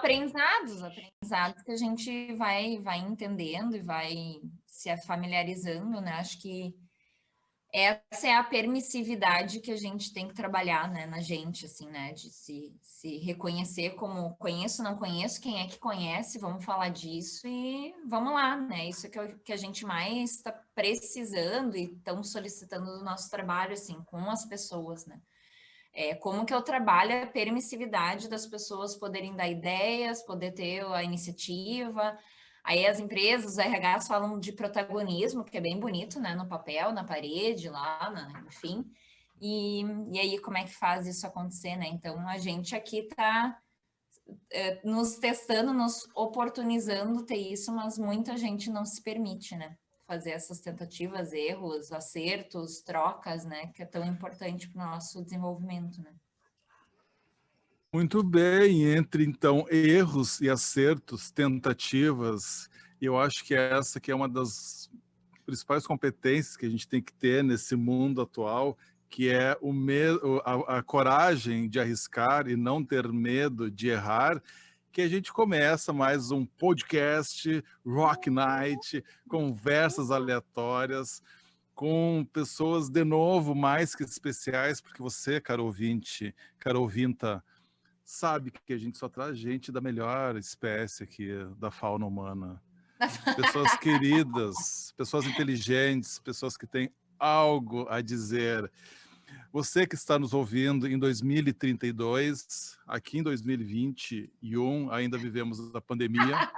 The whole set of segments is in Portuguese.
aprendizados que a gente vai entendendo e vai se familiarizando, né? Acho que essa é a permissividade que a gente tem que trabalhar, né, na gente, assim, né, de se reconhecer como conheço, não conheço, quem é que conhece, vamos falar disso e vamos lá, né, isso é que a gente mais está precisando e estão solicitando do nosso trabalho, assim, com as pessoas, né. Como que eu trabalho a permissividade das pessoas poderem dar ideias, poder ter a iniciativa. Aí as empresas, os RHs falam de protagonismo, que é bem bonito, né? No papel, na parede, lá, enfim. E aí, como é que faz isso acontecer, né? Então, a gente aqui está nos testando, nos oportunizando ter isso, mas muita gente não se permite, né? Fazer essas tentativas, erros, acertos, trocas, né? Que é tão importante para o nosso desenvolvimento, né? Muito bem, entre então erros e acertos, tentativas, eu acho que essa que é uma das principais competências que a gente tem que ter nesse mundo atual, que é a coragem de arriscar e não ter medo de errar, que a gente começa mais um podcast, Rock Night, conversas aleatórias, com pessoas, de novo, mais que especiais, porque você, caro ouvinte, caro ouvinta, sabe que a gente só traz gente da melhor espécie aqui, da fauna humana. Pessoas queridas, pessoas inteligentes, pessoas que têm algo a dizer. Você que está nos ouvindo em 2032, aqui em 2021, ainda vivemos a pandemia.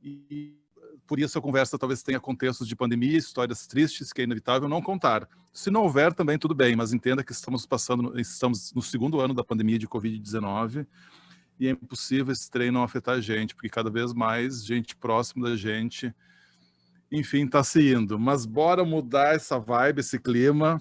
E por isso a conversa talvez tenha contextos de pandemia, histórias tristes que é inevitável não contar. Se não houver, também tudo bem, mas entenda que estamos no segundo ano da pandemia de Covid-19 e é impossível esse trem não afetar a gente, porque cada vez mais gente próxima da gente, enfim, está se indo. Mas bora mudar essa vibe, esse clima.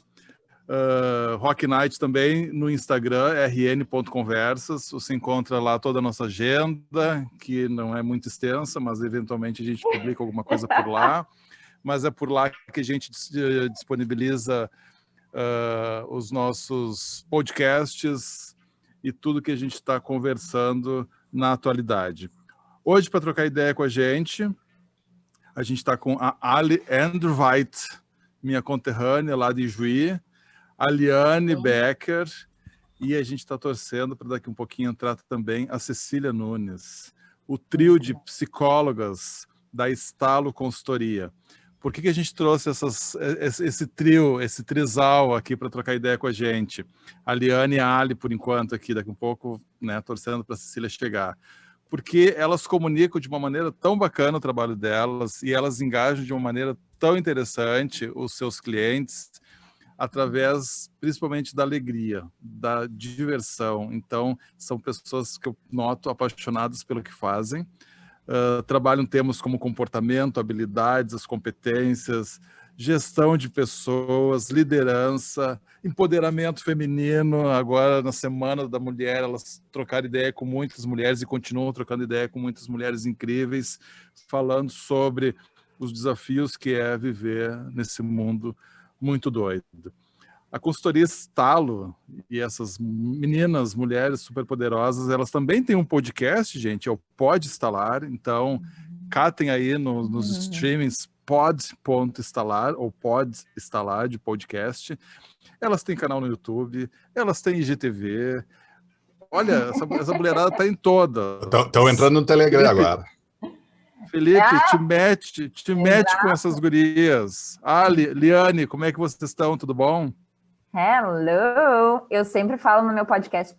Rock Night também no Instagram, rn.conversas. Você encontra lá toda a nossa agenda, que não é muito extensa, mas eventualmente a gente publica alguma coisa por lá. Mas é por lá que a gente disponibiliza os nossos podcasts e tudo que a gente está conversando na atualidade. Hoje, para trocar ideia com a gente está com a Ali Andrewhite, minha conterrânea lá de Juí, a Liane Becker, e a gente está torcendo para daqui um pouquinho entrar também a Cecília Nunes, o trio de psicólogas da Estalo Consultoria. Por que a gente trouxe esse trio, esse trisal aqui para trocar ideia com a gente? A Liane e a Ali, por enquanto, aqui, daqui um pouco, né, torcendo para a Cecília chegar. Porque elas comunicam de uma maneira tão bacana o trabalho delas e elas engajam de uma maneira tão interessante os seus clientes, através principalmente da alegria, da diversão. Então, são pessoas que eu noto apaixonadas pelo que fazem. Trabalham temas como comportamento, habilidades, as competências, gestão de pessoas, liderança, empoderamento feminino. Agora, na Semana da Mulher, elas trocaram ideia com muitas mulheres e continuam trocando ideia com muitas mulheres incríveis, falando sobre os desafios que é viver nesse mundo muito doido. A consultoria Estalo e essas meninas, mulheres superpoderosas, elas também têm um podcast, gente, é o Pode Estalar. Então, catem aí nos streamings pod.estalar ou Pode Estalar de podcast. Elas têm canal no YouTube, elas têm IGTV. Olha, essa mulherada está em toda. Estão entrando no Telegram agora. Felipe, te mete com essas gurias. Liane, como é que vocês estão? Tudo bom? Hello! Eu sempre falo no meu podcast,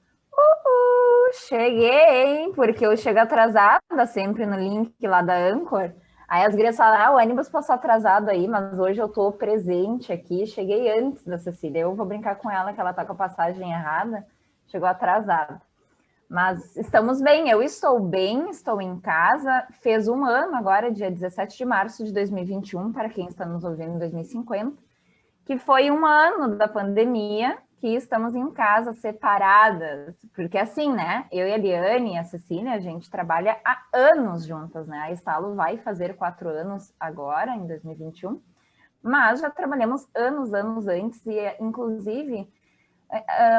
cheguei, porque eu chego atrasada sempre no link lá da Anchor. Aí as gurias falam, o ônibus passou atrasado aí, mas hoje eu tô presente aqui, cheguei antes da Cecília. Eu vou brincar com ela que ela tá com a passagem errada, chegou atrasada. Mas estamos bem, eu estou bem, estou em casa. Fez um ano agora, dia 17 de março de 2021, para quem está nos ouvindo em 2050, que foi um ano da pandemia, que estamos em casa separadas. Porque assim, né, eu e a Liane e a Cecília, a gente trabalha há anos juntas, né? A Estalo vai fazer 4 anos agora, em 2021, mas já trabalhamos anos antes, e inclusive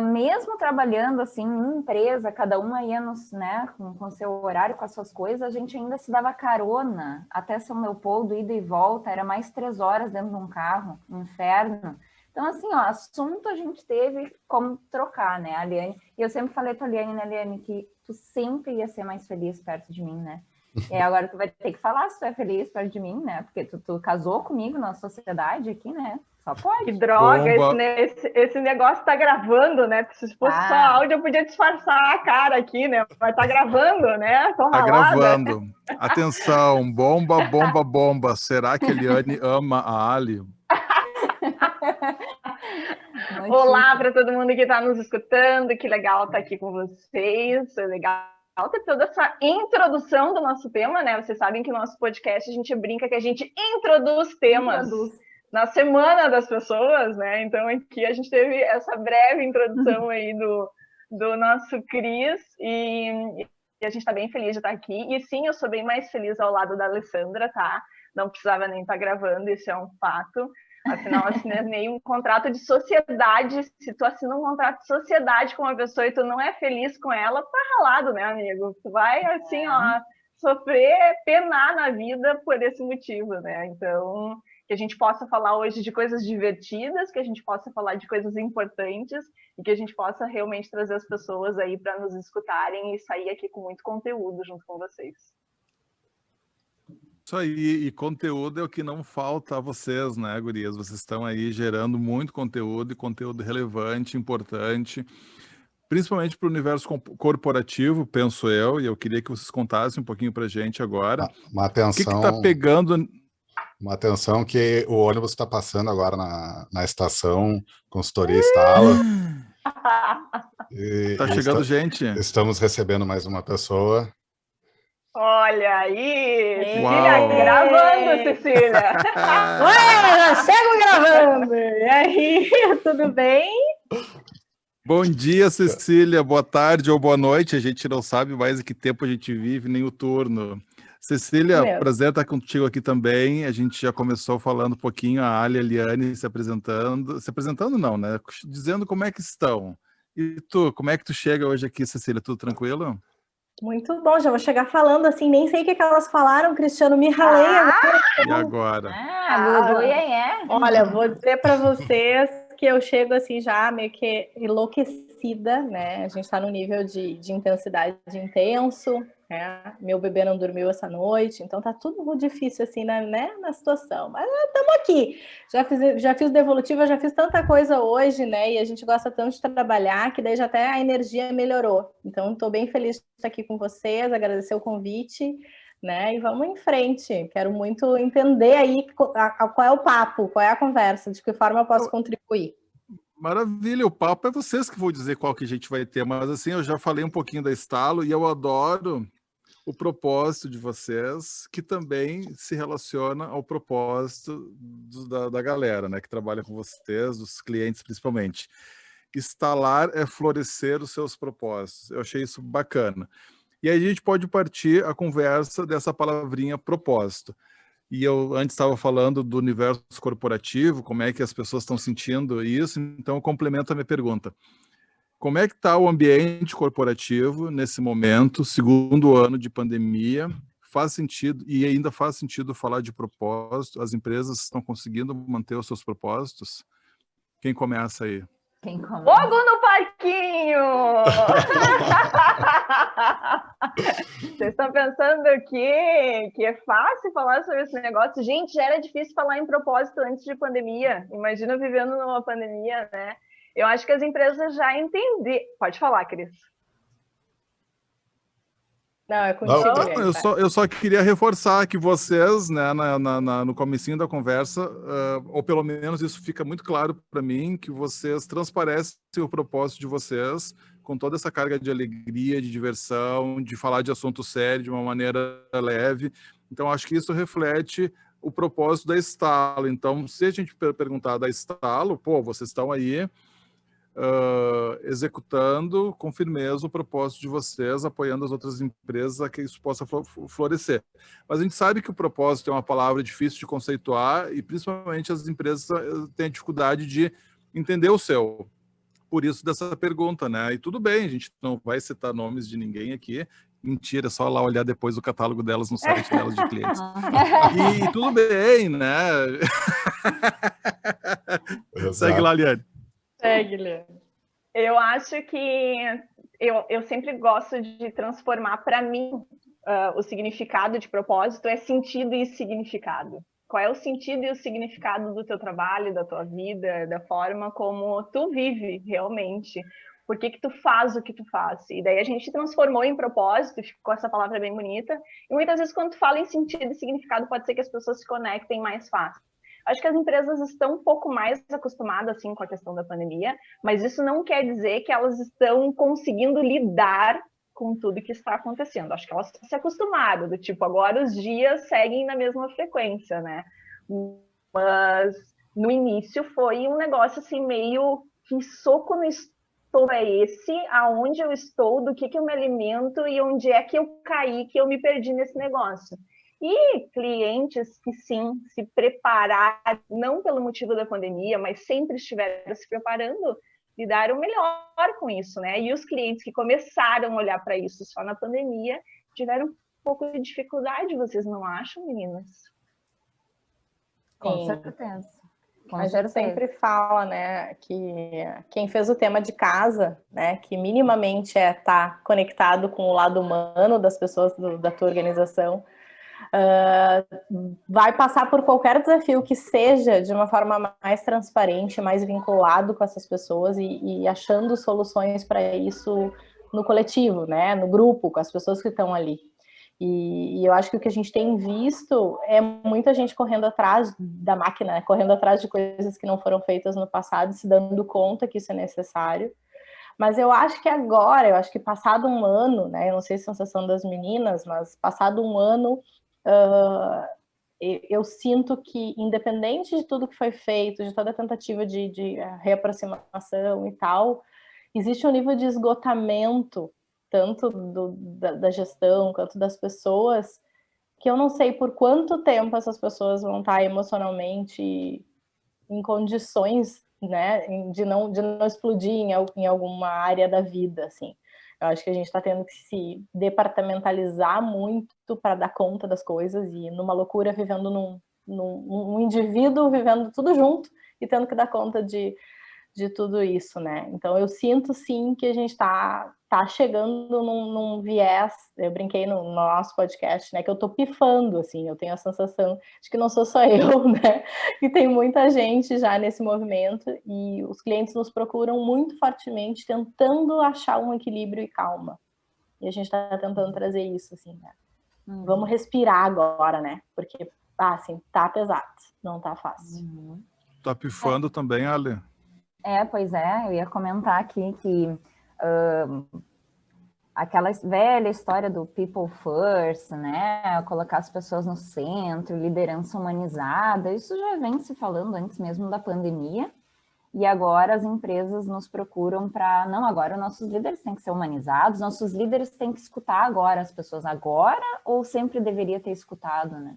mesmo trabalhando assim em empresa, cada uma ia né, com seu horário, com as suas coisas, a gente ainda se dava carona até São Leopoldo, ida e volta, era mais 3 horas dentro de um carro, um inferno. Então, assim, ó, assunto a gente teve como trocar, né, a Liane? E eu sempre falei pra Liane, né, Liane, que tu sempre ia ser mais feliz perto de mim, né? E agora tu vai ter que falar se tu é feliz perto de mim, né? Porque tu casou comigo na sociedade aqui, né? Só pode. Que droga, esse negócio tá gravando, né? Se fosse só áudio, eu podia disfarçar a cara aqui, né? Mas tá gravando, né? Tô tá ralada. gravando. Atenção, bomba, bomba, bomba. Será que a Eliane ama a Ali? Olá para todo mundo que está nos escutando, que legal estar aqui com vocês, é legal ter toda essa introdução do nosso tema, né? Vocês sabem que no nosso podcast a gente brinca que a gente introduz temas na semana das pessoas, né? Então aqui a gente teve essa breve introdução aí do nosso Cris e a gente está bem feliz de estar aqui. E sim, eu sou bem mais feliz ao lado da Alessandra, tá? Não precisava nem estar gravando, isso é um fato. Afinal, assinei um contrato de sociedade. Se tu assina um contrato de sociedade com uma pessoa e tu não é feliz com ela, tá ralado, né, amigo? Tu vai, assim, ó, sofrer, penar na vida por esse motivo, né? Então, que a gente possa falar hoje de coisas divertidas, que a gente possa falar de coisas importantes e que a gente possa realmente trazer as pessoas aí para nos escutarem e sair aqui com muito conteúdo junto com vocês. Isso aí, e conteúdo é o que não falta a vocês, né, gurias? Vocês estão aí gerando muito conteúdo, e conteúdo relevante, importante, principalmente para o universo corporativo, penso eu, e eu queria que vocês contassem um pouquinho para a gente agora. Uma atenção, o que está pegando... Uma atenção que o ônibus está passando agora na estação, consultoria instala. Está chegando gente. Estamos recebendo mais uma pessoa. Olha aí, Cecília gravando, Cecília. Ué, já chego gravando. E aí, tudo bem? Bom dia, Cecília. Boa tarde ou boa noite. A gente não sabe mais em que tempo a gente vive, nem o turno. Cecília, prazer estar contigo aqui também. A gente já começou falando um pouquinho, a Ali e a Liane se apresentando não, né? Dizendo como é que estão. E tu, como é que tu chega hoje aqui, Cecília? Tudo tranquilo? Muito bom, já vou chegar falando assim, nem sei o que elas falaram, Cristiano, me ralei agora. E agora? Olha, vou dizer para vocês que eu chego assim já meio que enlouquecida, né? A gente está no nível de intensidade intenso, né? Meu bebê não dormiu essa noite, então tá tudo difícil assim, na situação. Mas estamos aqui. Já fiz devolutiva, já fiz tanta coisa hoje, né? E a gente gosta tanto de trabalhar que daí já até a energia melhorou. Então estou bem feliz de estar aqui com vocês, agradecer o convite, né? E vamos em frente. Quero muito entender aí qual é o papo, qual é a conversa, de que forma eu posso contribuir. Maravilha, o papo é vocês que vão dizer qual que a gente vai ter, mas assim, eu já falei um pouquinho da Estalo e eu adoro o propósito de vocês, que também se relaciona ao propósito da galera, né, que trabalha com vocês, dos clientes principalmente. Instalar é florescer os seus propósitos. Eu achei isso bacana. E aí a gente pode partir a conversa dessa palavrinha propósito. E eu antes estava falando do universo corporativo, como é que as pessoas estão sentindo isso, então eu complemento a minha pergunta. Como é que está o ambiente corporativo nesse momento, segundo ano de pandemia? Faz sentido, e ainda faz sentido falar de propósito? As empresas estão conseguindo manter os seus propósitos? Quem começa aí? Fogo no parquinho! Vocês estão pensando que é fácil falar sobre esse negócio? Gente, já era difícil falar em propósito antes de pandemia. Imagina vivendo numa pandemia, né? Eu acho que as empresas já entenderam. Pode falar, Cris. Não, é contigo. Eu só queria reforçar que vocês, né, no comecinho da conversa, ou pelo menos isso fica muito claro para mim, que vocês transparecem o propósito de vocês com toda essa carga de alegria, de diversão, de falar de assunto sério de uma maneira leve. Então, acho que isso reflete o propósito da Estalo. Então, se a gente perguntar da Estalo, pô, vocês estão aí executando com firmeza o propósito de vocês, apoiando as outras empresas a que isso possa florescer. Mas a gente sabe que o propósito é uma palavra difícil de conceituar e principalmente as empresas têm a dificuldade de entender o seu. por isso dessa pergunta, né? E tudo bem, a gente não vai citar nomes de ninguém aqui. Mentira, é só lá olhar depois o catálogo delas no site delas de clientes. E tudo bem, né? Segue lá, Liane. Segue, Liane. Eu acho que eu sempre gosto de transformar, para mim, o significado de propósito é sentido e significado. Qual é o sentido e o significado do teu trabalho, da tua vida, da forma como tu vive realmente? Por que tu faz o que tu faz? E daí a gente transformou em propósito, ficou essa palavra bem bonita. E muitas vezes quando tu fala em sentido e significado, pode ser que as pessoas se conectem mais fácil. Acho que as empresas estão um pouco mais acostumadas assim, com a questão da pandemia, mas isso não quer dizer que elas estão conseguindo lidar com tudo que está acontecendo. Acho que elas se acostumaram, do tipo, agora os dias seguem na mesma frequência, né? Mas no início foi um negócio assim, meio que soco no estômago é esse, aonde eu estou, do que eu me alimento e onde é que eu caí, que eu me perdi nesse negócio. E clientes que sim, se prepararam, não pelo motivo da pandemia, mas sempre estiveram se preparando, lidaram melhor com isso, né? E os clientes que começaram a olhar para isso só na pandemia, tiveram um pouco de dificuldade, vocês não acham, meninas? Com certeza. A gente sempre fala, né, que quem fez o tema de casa, né, que minimamente tá conectado com o lado humano das pessoas da tua organização, vai passar por qualquer desafio que seja de uma forma mais transparente, mais vinculado com essas pessoas e achando soluções para isso no coletivo, né, no grupo, com as pessoas que estão ali. E eu acho que o que a gente tem visto é muita gente correndo atrás da máquina, né, correndo atrás de coisas que não foram feitas no passado, se dando conta que isso é necessário. Mas eu acho que agora, eu acho que passado um ano, né, eu não sei se é a sensação das meninas, mas passado um ano, eu sinto que, independente de tudo que foi feito, de toda a tentativa de reaproximação e tal, existe um nível de esgotamento, tanto da gestão quanto das pessoas, que eu não sei por quanto tempo essas pessoas vão estar emocionalmente em condições, né, de não explodir em alguma área da vida, assim. Eu acho que a gente está tendo que se departamentalizar muito para dar conta das coisas e numa loucura vivendo num indivíduo vivendo tudo junto e tendo que dar conta de tudo isso, né? Então eu sinto sim que a gente está chegando num viés. Eu brinquei no nosso podcast, né? Que eu tô pifando, assim. Eu tenho a sensação de que não sou só eu, né? Que tem muita gente já nesse movimento e os clientes nos procuram muito fortemente, tentando achar um equilíbrio e calma. E a gente está tentando trazer isso, assim, né? Vamos respirar agora, né? Porque, assim, tá pesado, não tá fácil. Tá pifando também, Ale? Pois é, eu ia comentar aqui que aquela velha história do people first, né, colocar as pessoas no centro, liderança humanizada, isso já vem se falando antes mesmo da pandemia, e agora as empresas nos procuram para, não, agora nossos líderes têm que ser humanizados, nossos líderes têm que escutar agora as pessoas agora, ou sempre deveria ter escutado, né?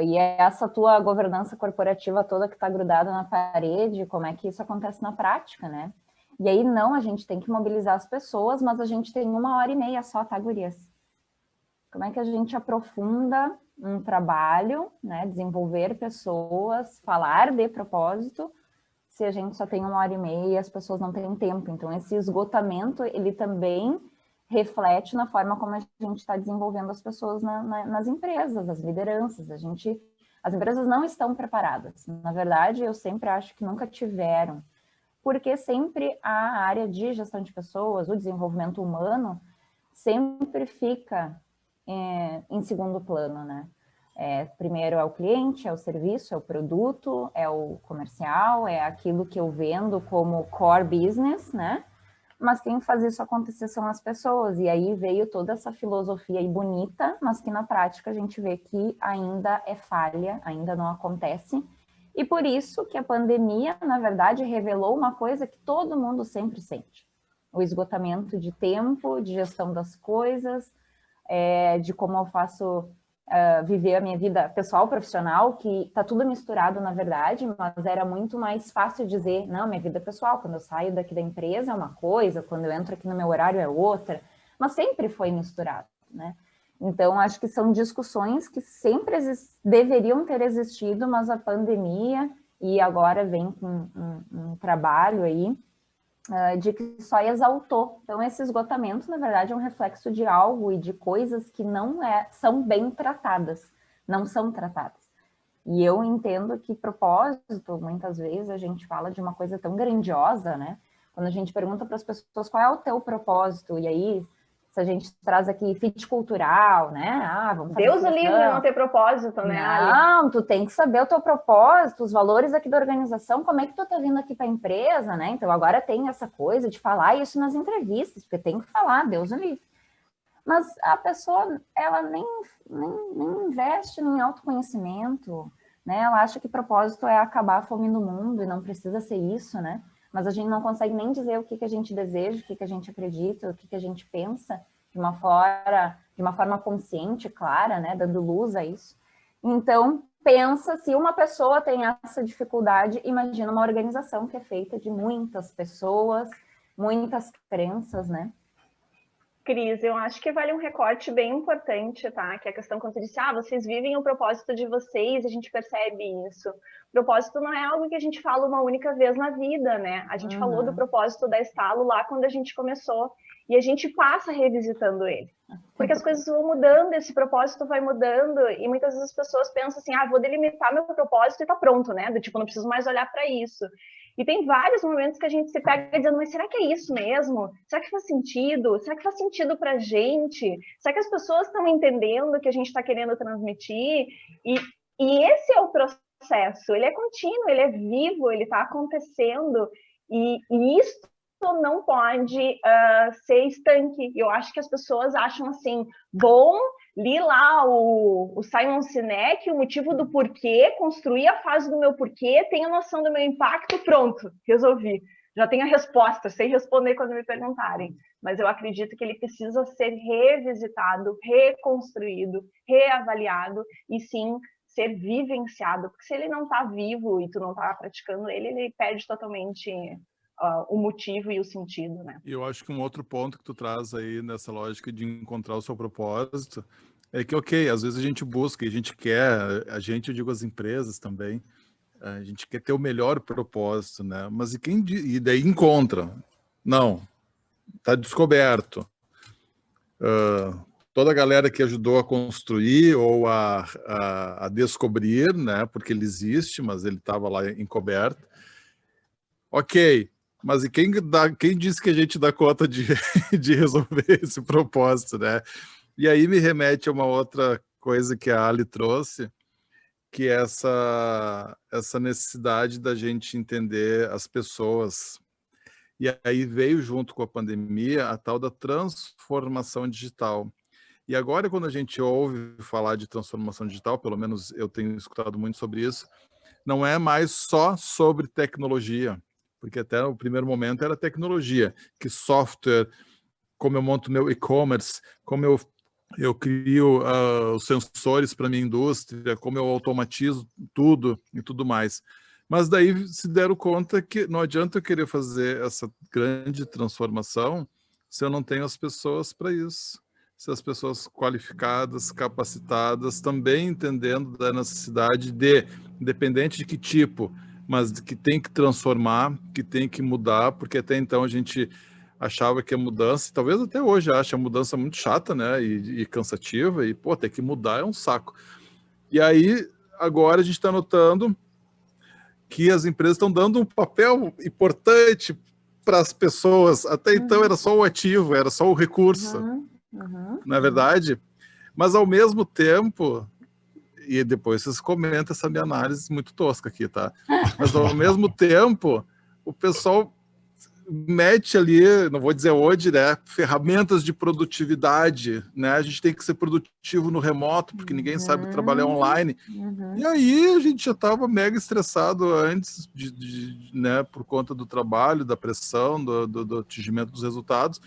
E é essa tua governança corporativa toda que está grudada na parede, como é que isso acontece na prática, né? E aí, não, a gente tem que mobilizar as pessoas, mas a gente tem 1h30 só, tá, gurias? Como é que a gente aprofunda um trabalho, né? Desenvolver pessoas, falar de propósito, se a gente só tem 1h30 e as pessoas não têm tempo? Então, esse esgotamento, ele também reflete na forma como a gente está desenvolvendo as pessoas nas empresas, as lideranças. As empresas não estão preparadas. Na verdade, eu sempre acho que nunca tiveram, porque sempre a área de gestão de pessoas, o desenvolvimento humano, sempre fica em segundo plano, né? Primeiro é o cliente, é o serviço, é o produto, é o comercial, é aquilo que eu vendo como core business, né? Mas quem faz isso acontecer são as pessoas, e aí veio toda essa filosofia aí bonita, mas que na prática a gente vê que ainda é falha, ainda não acontece, e por isso que a pandemia, na verdade, revelou uma coisa que todo mundo sempre sente, o esgotamento de tempo, de gestão das coisas, de como eu faço viver a minha vida pessoal, profissional, que tá tudo misturado, na verdade, mas era muito mais fácil dizer, não, minha vida pessoal, quando eu saio daqui da empresa é uma coisa, quando eu entro aqui no meu horário é outra, mas sempre foi misturado, né? Então, acho que são discussões que sempre deveriam ter existido, mas a pandemia, e agora vem com um trabalho aí, de que só exaltou. Então, esse esgotamento, na verdade, é um reflexo de algo e de coisas que não são bem tratadas, não são tratadas. E eu entendo que propósito, muitas vezes, a gente fala de uma coisa tão grandiosa, né? Quando a gente pergunta para as pessoas qual é o teu propósito, e aí, se a gente traz aqui fit cultural, né? Vamos fazer Deus o livre não ter propósito, né? Não, tu tem que saber o teu propósito, os valores aqui da organização, como é que tu tá vindo aqui para a empresa, né? Então agora tem essa coisa de falar isso nas entrevistas, porque tem que falar, Deus o livre. Mas a pessoa, ela nem investe em autoconhecimento, né? Ela acha que propósito é acabar a fome no mundo e não precisa ser isso, né? Mas a gente não consegue nem dizer o que a gente deseja, o que a gente acredita, o que a gente pensa de uma forma consciente, clara, né, dando luz a isso. Então, pensa, se uma pessoa tem essa dificuldade, imagina uma organização que é feita de muitas pessoas, muitas crenças, né? Cris, eu acho que vale um recorte bem importante, tá? Que é a questão quando você disse, vocês vivem o propósito de vocês, a gente percebe isso. Propósito não é algo que a gente fala uma única vez na vida, né? A gente falou do propósito da Estalo lá quando a gente começou, e a gente passa revisitando ele. Porque as coisas vão mudando, esse propósito vai mudando, e muitas vezes as pessoas pensam assim, vou delimitar meu propósito e tá pronto, né? Do tipo, não preciso mais olhar para isso. E tem vários momentos que a gente se pega dizendo, mas será que é isso mesmo? Será que faz sentido? Será que faz sentido para a gente? Será que as pessoas estão entendendo o que a gente está querendo transmitir? E esse é o processo, ele é contínuo, ele é vivo, ele está acontecendo, e isso não pode ser estanque. Eu acho que as pessoas acham assim, bom, li lá o Simon Sinek, o motivo do porquê, construí a fase do meu porquê, tenho noção do meu impacto, pronto, resolvi. Já tenho a resposta, sei responder quando me perguntarem. Mas eu acredito que ele precisa ser revisitado, reconstruído, reavaliado e sim ser vivenciado. Porque se ele não está vivo e tu não está praticando ele perde totalmente o motivo e o sentido, né? E eu acho que um outro ponto que tu traz aí nessa lógica de encontrar o seu propósito é que, ok, às vezes a gente busca, a gente quer, eu digo as empresas também, a gente quer ter o melhor propósito, né? Mas e daí encontra? Não, tá descoberto. Toda a galera que ajudou a construir ou a descobrir, né? Porque ele existe, mas ele estava lá encoberto. Ok, mas e quem disse que a gente dá conta de resolver esse propósito, né? E aí me remete a uma outra coisa que a Ali trouxe, que é essa necessidade da gente entender as pessoas. E aí veio junto com a pandemia a tal da transformação digital. E agora, quando a gente ouve falar de transformação digital, pelo menos eu tenho escutado muito sobre isso, não é mais só sobre tecnologia, porque até no primeiro momento era tecnologia, que software, como eu monto meu e-commerce, como eu crio os sensores para minha indústria, como eu automatizo tudo e tudo mais. Mas daí se deram conta que não adianta eu querer fazer essa grande transformação se eu não tenho as pessoas para isso. Se as pessoas qualificadas, capacitadas, também entendendo da necessidade de, independente de que tipo, mas que tem que transformar, que tem que mudar, porque até então a gente achava que a mudança, talvez até hoje ache a mudança muito chata, né, e cansativa, e pô, ter que mudar é um saco. E aí, agora a gente está notando que as empresas estão dando um papel importante para as pessoas. Até então era só o ativo, era só o recurso, não é verdade? Mas ao mesmo tempo, e depois vocês comentam essa minha análise muito tosca aqui, tá? Mas ao mesmo tempo, o pessoal mete ali, não vou dizer hoje, né, ferramentas de produtividade, né? A gente tem que ser produtivo no remoto, porque ninguém sabe trabalhar online. E aí a gente já estava mega estressado antes, né, por conta do trabalho, da pressão, do atingimento dos resultados.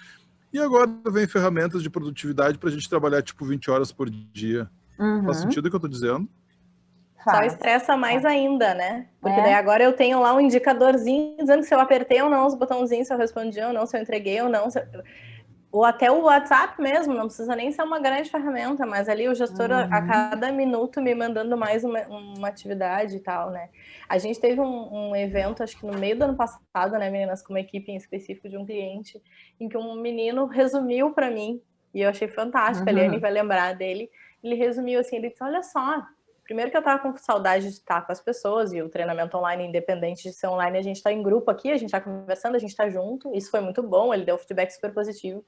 E agora vem ferramentas de produtividade para a gente trabalhar tipo 20 horas por dia. Faz sentido o que eu tô dizendo? Só estressa mais ainda, né? Porque daí agora eu tenho lá um indicadorzinho dizendo se eu apertei ou não os botãozinhos, se eu respondi ou não, se eu entreguei ou não. Ou até o WhatsApp mesmo, não precisa nem ser uma grande ferramenta, mas ali o gestor a cada minuto me mandando mais uma atividade e tal, né? A gente teve um evento, acho que no meio do ano passado, né, meninas, com uma equipe em específico de um cliente, em que um menino resumiu para mim, e eu achei fantástico, a Eliane vai lembrar dele, ele resumiu assim, ele disse, olha só, primeiro que eu tava com saudade de estar com as pessoas, e o treinamento online, independente de ser online, a gente tá em grupo aqui, a gente tá conversando, a gente tá junto, isso foi muito bom, ele deu um feedback super positivo.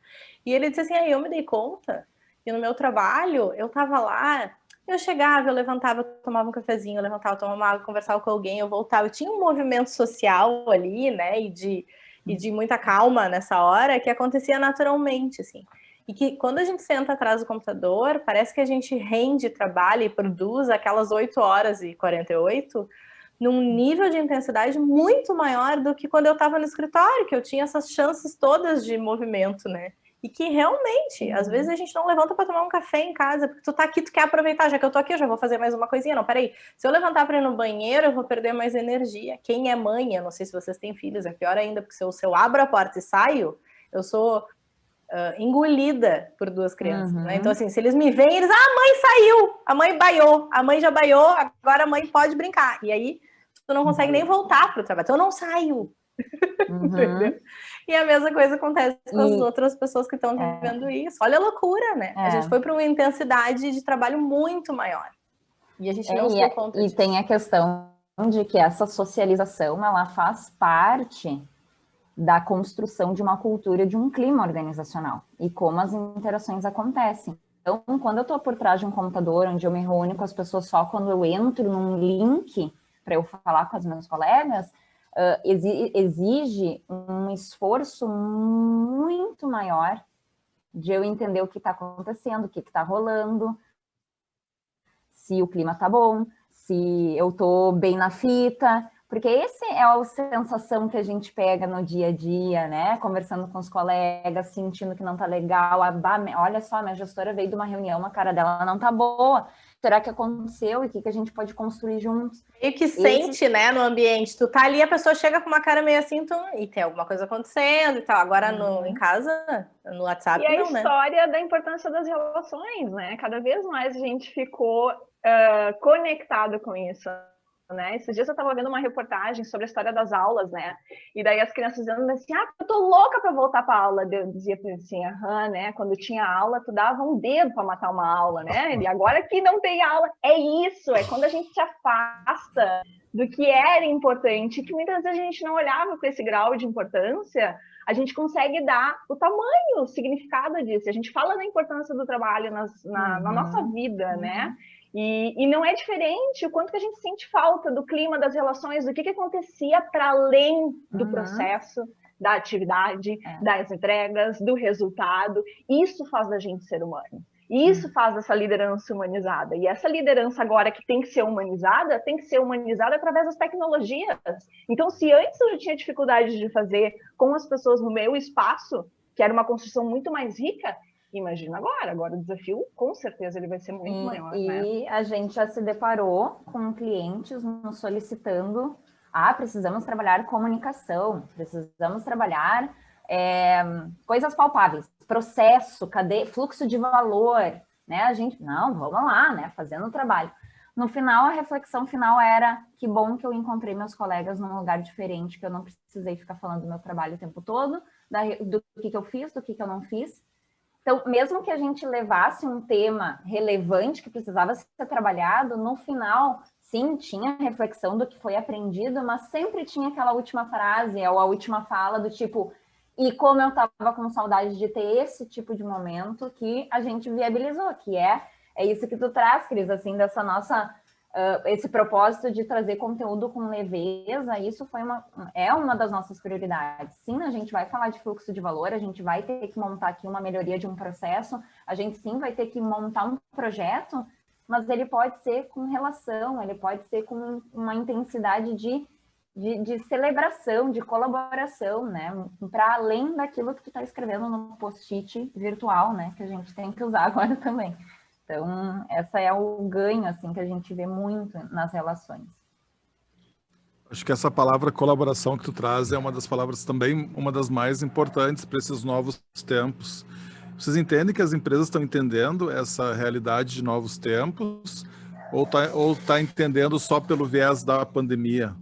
E ele disse assim, aí eu me dei conta, e no meu trabalho, eu tava lá, eu chegava, eu levantava, tomava um cafezinho, eu levantava, tomava uma água, conversava com alguém, eu voltava, eu tinha um movimento social ali, né, e de muita calma nessa hora, que acontecia naturalmente, assim. E que quando a gente senta atrás do computador, parece que a gente rende trabalho e produz aquelas 8 horas e 48 num nível de intensidade muito maior do que quando eu estava no escritório, que eu tinha essas chances todas de movimento, né? E que realmente, às vezes a gente não levanta para tomar um café em casa, porque tu tá aqui, tu quer aproveitar, já que eu tô aqui, eu já vou fazer mais uma coisinha. Não, peraí, se eu levantar para ir no banheiro, eu vou perder mais energia. Quem é mãe, eu não sei se vocês têm filhos, é pior ainda, porque se eu abro a porta e saio, eu sou engolida por duas crianças, né? Então, assim, se eles me veem, eles, a mãe saiu, a mãe baiou, a mãe já baiou, agora a mãe pode brincar. E aí, tu não consegue nem voltar pro trabalho, então eu não saio. E a mesma coisa acontece com as outras pessoas que estão vivendo isso. Olha a loucura, né? A gente foi para uma intensidade de trabalho muito maior. E a gente não se deu conta disso. E tem a questão de que essa socialização, ela faz parte da construção de uma cultura, de um clima organizacional e como as interações acontecem. Então, quando eu estou por trás de um computador, onde eu me reúno com as pessoas só quando eu entro num link para eu falar com os meus colegas, exige um esforço muito maior de eu entender o que está acontecendo, o que está rolando, se o clima está bom, se eu estou bem na fita, porque esse é a sensação que a gente pega no dia a dia, né? Conversando com os colegas, sentindo que não tá legal. Olha só, minha gestora veio de uma reunião, a cara dela não tá boa. Será que aconteceu? E o que a gente pode construir juntos? E que sente, né, no ambiente. Tu tá ali, a pessoa chega com uma cara meio assim, e tem alguma coisa acontecendo e tal. Agora, em casa, no WhatsApp, não, né? E a história da importância das relações, né? Cada vez mais a gente ficou conectado com isso. Né? Esses dias eu estava vendo uma reportagem sobre a história das aulas, né? E daí as crianças dizendo assim, eu tô louca para voltar para aula. Eu dizia assim, né? Quando tinha aula, tu dava um dedo para matar uma aula, né? E agora que não tem aula, é isso, é quando a gente se afasta do que era importante, que muitas vezes a gente não olhava com esse grau de importância, a gente consegue dar o tamanho, o significado disso. A gente fala da importância do trabalho na nossa vida, né? E não é diferente o quanto que a gente sente falta do clima, das relações, do que acontecia para além do processo, da atividade, das entregas, do resultado. Isso faz da gente ser humano. Isso faz essa liderança humanizada. E essa liderança agora que tem que ser humanizada através das tecnologias. Então, se antes eu já tinha dificuldade de fazer com as pessoas no meu espaço, que era uma construção muito mais rica, imagina agora o desafio, com certeza, ele vai ser muito maior. E a gente já se deparou com clientes nos solicitando, precisamos trabalhar comunicação, precisamos trabalhar coisas palpáveis, processo, fluxo de valor, né? A gente, não, vamos lá, né? Fazendo o trabalho. No final, a reflexão final era, que bom que eu encontrei meus colegas num lugar diferente, que eu não precisei ficar falando do meu trabalho o tempo todo, do que eu fiz, do que eu não fiz. Então, mesmo que a gente levasse um tema relevante que precisava ser trabalhado, no final, sim, tinha reflexão do que foi aprendido, mas sempre tinha aquela última frase, ou a última fala do tipo, e como eu estava com saudade de ter esse tipo de momento que a gente viabilizou, que é isso que tu traz, Cris, assim, dessa nossa... esse propósito de trazer conteúdo com leveza, isso é uma das nossas prioridades. Sim, a gente vai falar de fluxo de valor, a gente vai ter que montar aqui uma melhoria de um processo, a gente sim vai ter que montar um projeto, mas ele pode ser com relação, ele pode ser com uma intensidade de celebração, de colaboração, né? Para além daquilo que tu está escrevendo no post-it virtual, né? Que a gente tem que usar agora também. Então, essa é o ganho, assim, que a gente vê muito nas relações. Acho que essa palavra colaboração que tu traz é uma das palavras também, uma das mais importantes para esses novos tempos. Vocês entendem que as empresas estão entendendo essa realidade de novos tempos ou tá entendendo só pelo viés da pandemia?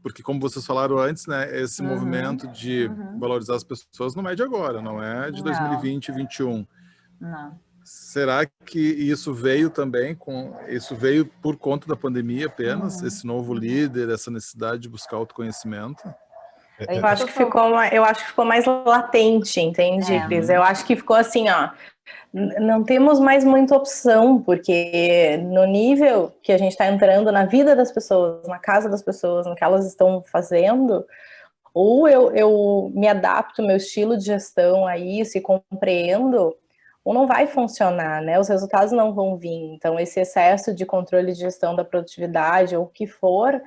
Porque, como vocês falaram antes, né, esse movimento de valorizar as pessoas não é de agora, não é de 2020 e 2021. Não. Será que isso veio também isso veio por conta da pandemia apenas, esse novo líder, essa necessidade de buscar autoconhecimento? Eu acho que ficou mais latente, entende, Cris? Eu acho que ficou assim, ó, não temos mais muita opção, porque no nível que a gente está entrando na vida das pessoas, na casa das pessoas, no que elas estão fazendo, ou eu me adapto meu estilo de gestão a isso e compreendo, ou não vai funcionar, né? Os resultados não vão vir. Então, esse excesso de controle de gestão da produtividade, ou o que for,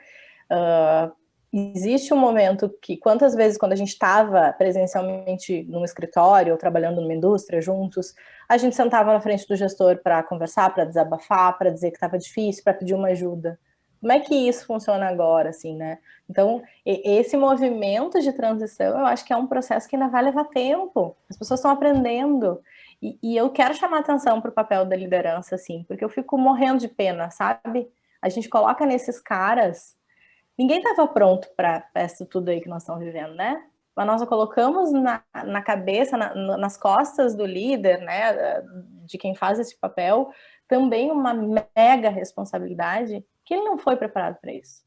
existe um momento que, quantas vezes, quando a gente estava presencialmente num escritório ou trabalhando numa indústria juntos, a gente sentava na frente do gestor para conversar, para desabafar, para dizer que estava difícil, para pedir uma ajuda. Como é que isso funciona agora, assim, né? Então, esse movimento de transição, eu acho que é um processo que ainda vai levar tempo. As pessoas estão aprendendo. E eu quero chamar atenção para o papel da liderança, assim, porque eu fico morrendo de pena, sabe? A gente coloca nesses caras... Ninguém estava pronto para isso tudo aí que nós estamos vivendo, né? Mas nós colocamos na cabeça, nas costas do líder, né? De quem faz esse papel, também uma mega responsabilidade que ele não foi preparado para isso.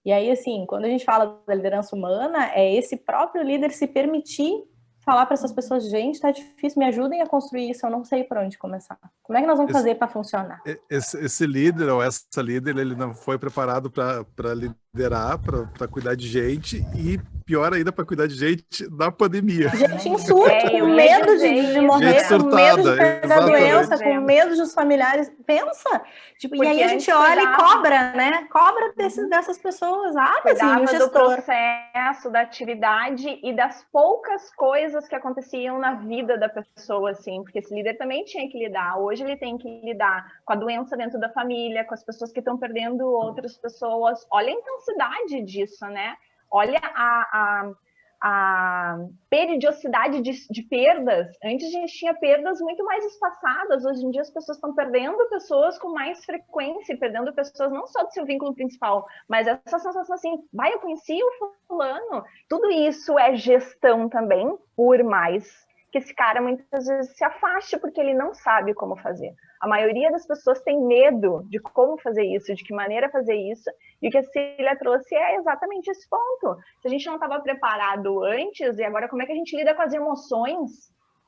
E aí, assim, quando a gente fala da liderança humana, é esse próprio líder se permitir falar para essas pessoas, gente, tá difícil, me ajudem a construir isso, eu não sei por onde começar. Como é que nós vamos fazer para funcionar? Esse líder ou essa líder, ele não foi preparado para liderar, para cuidar de gente e, pior ainda, para cuidar de gente na pandemia. Gente em surto, com medo de morrer, com medo de pegar doença, com medo dos familiares. Pensa! Tipo, e aí a gente olha e cobra, né? Cobra dessas pessoas. Cuidava assim, do processo, da atividade e das poucas coisas que aconteciam na vida da pessoa, assim, porque esse líder também tinha que lidar. Hoje ele tem que lidar com a doença dentro da família, com as pessoas que estão perdendo outras pessoas. Olha a intensidade disso, né? Olha a periodicidade de perdas. Antes a gente tinha perdas muito mais espaçadas. Hoje em dia as pessoas estão perdendo pessoas com mais frequência, perdendo pessoas não só do seu vínculo principal, mas essa sensação assim, eu conheci o fulano. Tudo isso é gestão também, por mais que esse cara muitas vezes se afaste porque ele não sabe como fazer. A maioria das pessoas tem medo de como fazer isso, de que maneira fazer isso, e o que a Cecília trouxe é exatamente esse ponto. Se a gente não estava preparado antes, e agora como é que a gente lida com as emoções?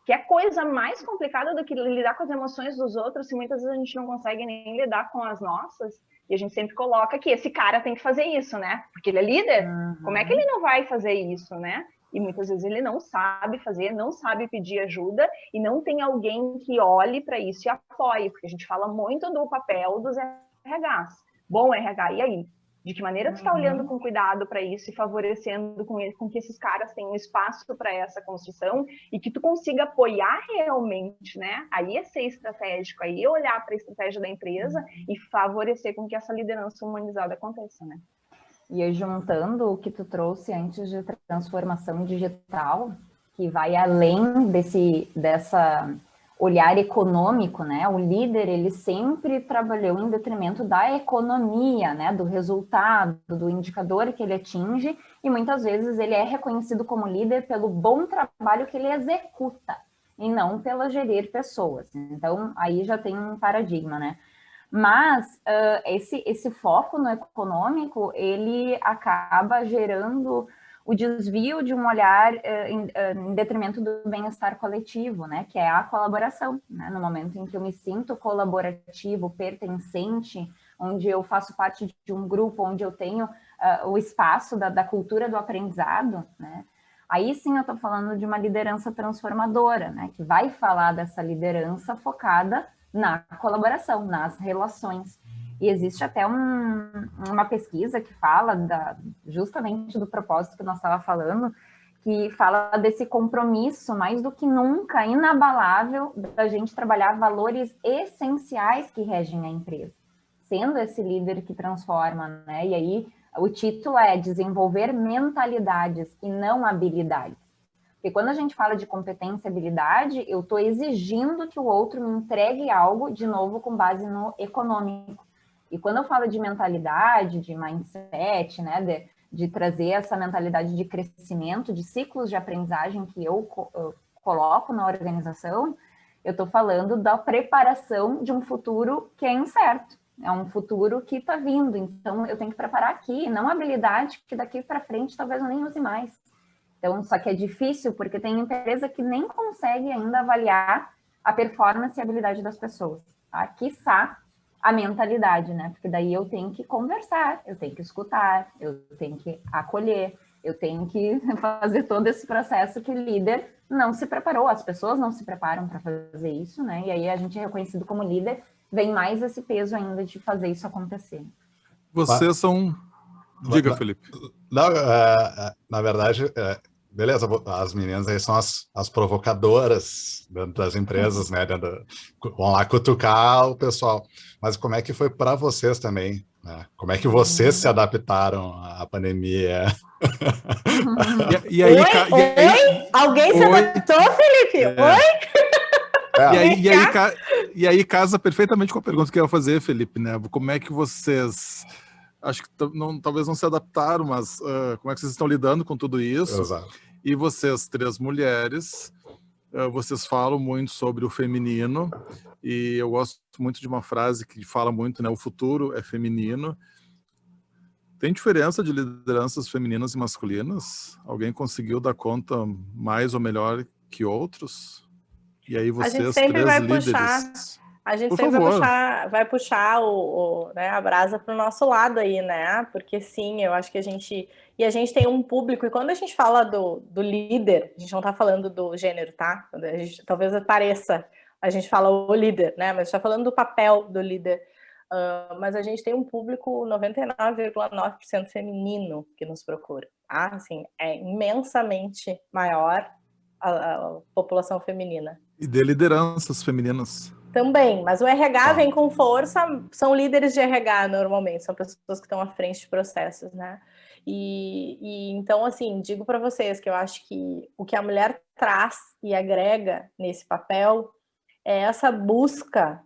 Que é coisa mais complicada do que lidar com as emoções dos outros, se muitas vezes a gente não consegue nem lidar com as nossas, e a gente sempre coloca que esse cara tem que fazer isso, né? Porque ele é líder, como é que ele não vai fazer isso, né? E muitas vezes ele não sabe fazer, não sabe pedir ajuda e não tem alguém que olhe para isso e apoie, porque a gente fala muito do papel dos RHs. Bom RH, e aí? De que maneira tu está olhando com cuidado para isso e favorecendo com que esses caras tenham espaço para essa construção e que tu consiga apoiar realmente, né? Aí é ser estratégico, aí é olhar para a estratégia da empresa e favorecer com que essa liderança humanizada aconteça, né? E aí, juntando o que tu trouxe antes de transformação digital, que vai além dessa olhar econômico, né? O líder, ele sempre trabalhou em detrimento da economia, né? Do resultado, do indicador que ele atinge, e muitas vezes ele é reconhecido como líder pelo bom trabalho que ele executa, e não pela gerir pessoas. Então, aí já tem um paradigma, né? Mas esse foco no econômico, ele acaba gerando o desvio de um olhar em detrimento do bem-estar coletivo, né? Que é a colaboração, né? No momento em que eu me sinto colaborativo, pertencente, onde eu faço parte de um grupo, onde eu tenho o espaço da cultura do aprendizado, né? Aí sim eu estou falando de uma liderança transformadora, né? Que vai falar dessa liderança focada na colaboração, nas relações. E existe até uma pesquisa que fala justamente do propósito que nós estávamos falando, que fala desse compromisso, mais do que nunca, inabalável, da gente trabalhar valores essenciais que regem a empresa, sendo esse líder que transforma, né? E aí o título é desenvolver mentalidades e não habilidades. Porque quando a gente fala de competência e habilidade, eu estou exigindo que o outro me entregue algo, de novo, com base no econômico. E quando eu falo de mentalidade, de mindset, né, de trazer essa mentalidade de crescimento, de ciclos de aprendizagem que eu coloco na organização, eu estou falando da preparação de um futuro que é incerto. É um futuro que está vindo, então eu tenho que preparar aqui, não habilidade que daqui para frente talvez eu nem use mais. Então, só que é difícil porque tem empresa que nem consegue ainda avaliar a performance e a habilidade das pessoas. Tá? Quiçá a mentalidade, né? Porque daí eu tenho que conversar, eu tenho que escutar, eu tenho que acolher, eu tenho que fazer todo esse processo que o líder não se preparou, as pessoas não se preparam para fazer isso, né? E aí a gente é reconhecido como líder, vem mais esse peso ainda de fazer isso acontecer. Vocês são... Diga, Felipe. Não, na verdade, beleza, as meninas aí são as provocadoras dentro das empresas, né? Vão lá cutucar o pessoal. Mas como é que foi para vocês também? Né? Como é que vocês se adaptaram à pandemia? E aí, oi? Alguém se adaptou, Felipe? Oi? E aí casa perfeitamente com a pergunta que eu ia fazer, Felipe, né? Como é que vocês... Acho que talvez não se adaptaram, mas como é que vocês estão lidando com tudo isso? Exato. E vocês, 3 mulheres, vocês falam muito sobre o feminino, e eu gosto muito de uma frase que fala muito, né? O futuro é feminino. Tem diferença de lideranças femininas e masculinas? Alguém conseguiu dar conta mais ou melhor que outros? E aí vocês, a gente sempre 3 vai líderes... puxar. A gente Por sempre favor. vai puxar né, a brasa para o nosso lado aí, né? Porque sim, eu acho que a gente tem um público, e quando a gente fala do líder, a gente não está falando do gênero, tá? Talvez pareça, a gente fala o líder, né? Mas a gente está falando do papel do líder. Mas a gente tem um público 99,9% feminino que nos procura, tá? Assim, é imensamente maior a população feminina. E de lideranças femininas. Também, mas o RH vem com força, são líderes de RH normalmente, são pessoas que estão à frente de processos, né? E então, assim, digo para vocês que eu acho que o que a mulher traz e agrega nesse papel é essa busca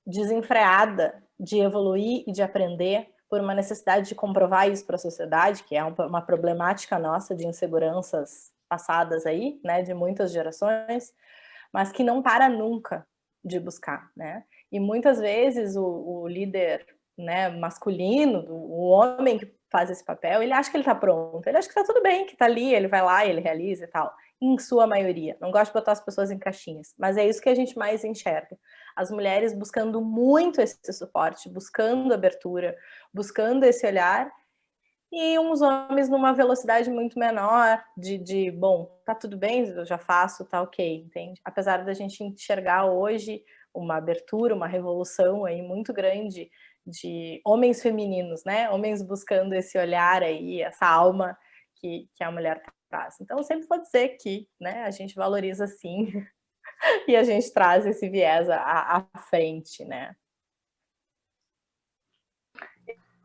desenfreada de evoluir e de aprender por uma necessidade de comprovar isso para a sociedade, que é uma problemática nossa de inseguranças passadas aí, né, de muitas gerações, mas que não para nunca de buscar, né? E muitas vezes o líder, né, masculino, o homem que faz esse papel, ele acha que ele está pronto, ele acha que está tudo bem, que está ali, ele vai lá, ele realiza e tal. Em sua maioria, não gosto de botar as pessoas em caixinhas, mas é isso que a gente mais enxerga. As mulheres buscando muito esse suporte, buscando abertura, buscando esse olhar, e uns homens numa velocidade muito menor, bom, tá tudo bem, eu já faço, tá ok, entende? Apesar da gente enxergar hoje uma abertura, uma revolução aí muito grande de homens femininos, né? Homens buscando esse olhar aí, essa alma que a mulher traz. Então, eu sempre vou dizer que, né, a gente valoriza sim e a gente traz esse viés à frente, né?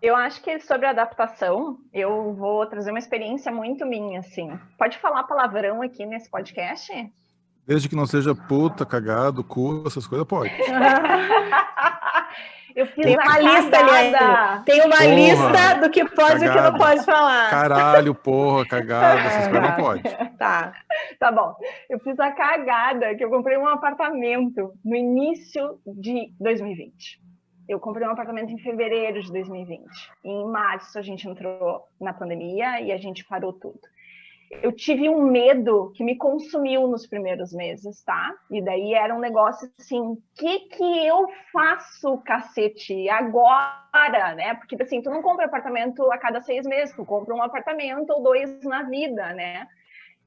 Eu acho que sobre a adaptação, eu vou trazer uma experiência muito minha, assim. Pode falar palavrão aqui nesse podcast? Desde que não seja puta, cagado, cu, essas coisas, pode. Eu fiz tem uma lista ali. Tem uma lista do que pode e o que não pode falar. Caralho, porra, cagada, essas coisas não pode. Tá bom. Eu fiz a cagada que eu comprei um apartamento no início de 2020. Eu comprei um apartamento em fevereiro de 2020. Em março a gente entrou na pandemia e a gente parou tudo. Eu tive um medo que me consumiu nos primeiros meses, tá? E daí era um negócio assim, o que eu faço, cacete, agora, né? Porque assim, tu não compra apartamento a cada 6 meses, tu compra um apartamento ou 2 na vida, né?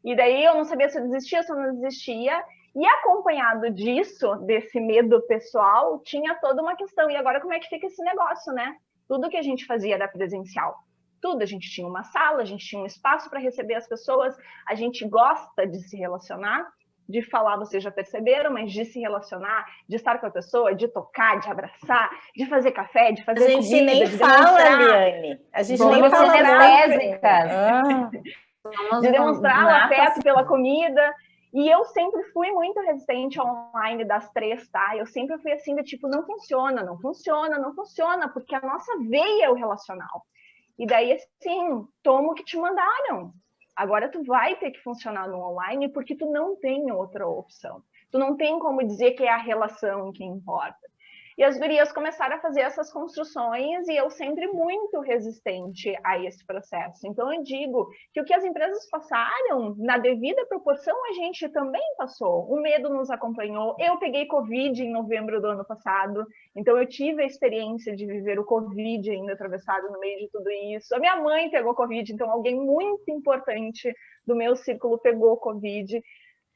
E daí eu não sabia se eu desistia, se eu não desistia. E acompanhado disso, desse medo pessoal, tinha toda uma questão. E agora como é que fica esse negócio, né? Tudo que a gente fazia era presencial. tudo. A gente tinha uma sala, a gente tinha um espaço para receber as pessoas, a gente gosta de se relacionar, de falar, vocês já perceberam, mas de se relacionar, de estar com a pessoa, de tocar, de abraçar, de fazer café, de fazer comida. A gente nem fala, Liane. A gente nem fala de demonstrar o afeto pela comida. E eu sempre fui muito resistente ao online das 3, tá? Eu sempre fui assim, do tipo, não funciona, não funciona, não funciona, porque a nossa veia é o relacional. E daí, assim, toma o que te mandaram. Agora tu vai ter que funcionar no online porque tu não tem outra opção. Tu não tem como dizer que é a relação que importa. E as gurias começaram a fazer essas construções e eu sempre muito resistente a esse processo. Então, eu digo que o que as empresas passaram, na devida proporção, a gente também passou. O medo nos acompanhou. Eu peguei Covid em novembro do ano passado, então eu tive a experiência de viver o Covid ainda atravessado no meio de tudo isso. A minha mãe pegou Covid, então alguém muito importante do meu círculo pegou Covid.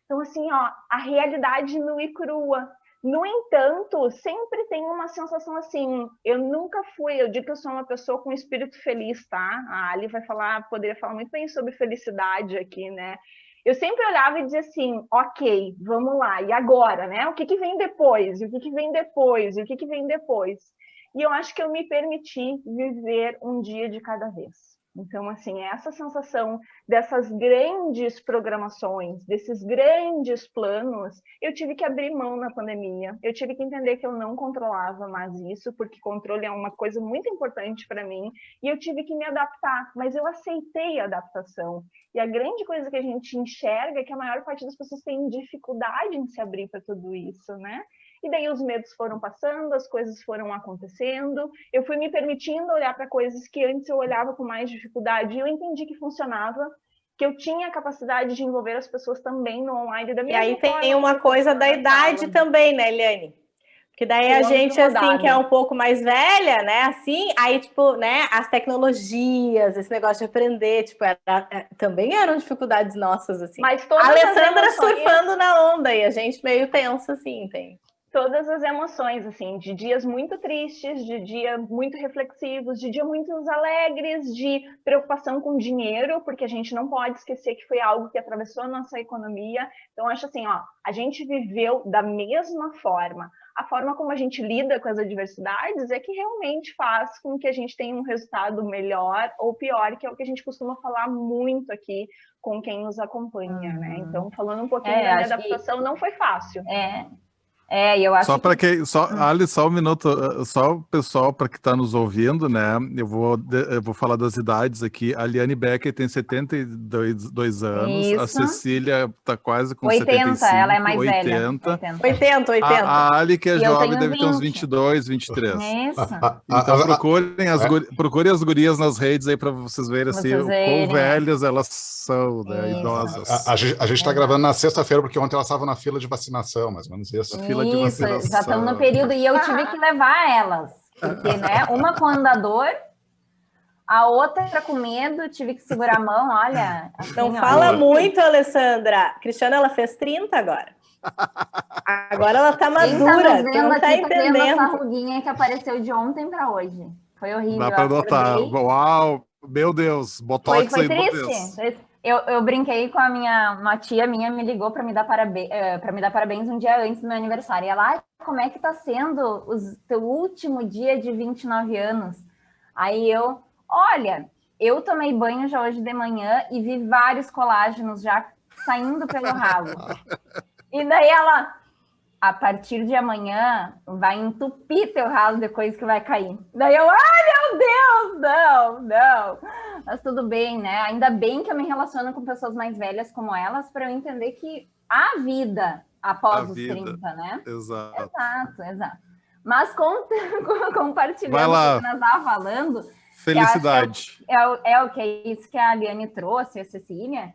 Então, assim, ó, a realidade nua e crua. No entanto, sempre tem uma sensação assim, eu nunca fui, eu digo que eu sou uma pessoa com espírito feliz, tá? A Ali vai falar, poderia falar muito bem sobre felicidade aqui, né? Eu sempre olhava e dizia assim, ok, vamos lá, e agora, né? O que vem depois? E o que vem depois? E o que vem depois? E eu acho que eu me permiti viver um dia de cada vez. Então, assim, essa sensação dessas grandes programações, desses grandes planos, eu tive que abrir mão na pandemia. Eu tive que entender que eu não controlava mais isso, porque controle é uma coisa muito importante para mim, e eu tive que me adaptar, mas eu aceitei a adaptação. E a grande coisa que a gente enxerga é que a maior parte das pessoas tem dificuldade em se abrir para tudo isso, né? E daí os medos foram passando, as coisas foram acontecendo, eu fui me permitindo olhar para coisas que antes eu olhava com mais dificuldade, e eu entendi que funcionava, que eu tinha a capacidade de envolver as pessoas também no online. Da mesma e aí forma, tem uma coisa da idade também, né, Eliane? Porque daí a gente, assim, que é um pouco mais velha, né, assim, aí, tipo, né, as tecnologias, esse negócio de aprender, tipo, também eram dificuldades nossas, assim. Mas todas a Alessandra surfando na onda e a gente meio tenso, assim, tem. Todas as emoções, assim, de dias muito tristes, de dias muito reflexivos, de dias muito alegres, de preocupação com dinheiro, porque a gente não pode esquecer que foi algo que atravessou a nossa economia. Então, acho assim, ó, a gente viveu da mesma forma. A forma como a gente lida com as adversidades é que realmente faz com que a gente tenha um resultado melhor ou pior, que é o que a gente costuma falar muito aqui com quem nos acompanha, né? Então, falando um pouquinho da minha adaptação, não foi fácil. Eu acho só para quem, Ali, só um minuto, só o pessoal para que está nos ouvindo, né? Eu vou falar das idades aqui. A Liane Becker tem 72 anos, Isso. A Cecília está quase com 80, 75, ela é mais 80. velha. 80. A Ali, que é jovem, deve 20. ter uns 22, 23. Isso. Então procurem as gurias nas redes aí para vocês verem assim, o quão velhas elas são, né? Idosas. A gente está gravando na sexta-feira, porque ontem elas estavam na fila de vacinação, mais ou menos isso. Isso, já estamos no período, e eu tive que levar elas, porque, né, uma com andador, a outra com medo, tive que segurar a mão, olha. Assim, não fala muito, Alessandra. Cristiana, ela fez 30 agora. Agora ela tá madura, quem tá não tá entendendo. Essa ruguinha que apareceu de ontem para hoje. Foi horrível. Dá para notar. Uau, meu Deus, botox foi aí, triste. Eu brinquei com uma tia minha, me ligou para me dar parabéns um dia antes do meu aniversário. E ela, como é que tá sendo o teu último dia de 29 anos? Aí olha, eu tomei banho já hoje de manhã e vi vários colágenos já saindo pelo ralo. E daí ela, a partir de amanhã, vai entupir teu ralo de coisa que vai cair. Daí eu, meu Deus, não. Mas tudo bem, né? Ainda bem que eu me relaciono com pessoas mais velhas como elas, para eu entender que há vida após os 30, né? Exato. Mas compartilhando o que nós estávamos falando... Felicidade. Isso que a Liane trouxe, a Cecília...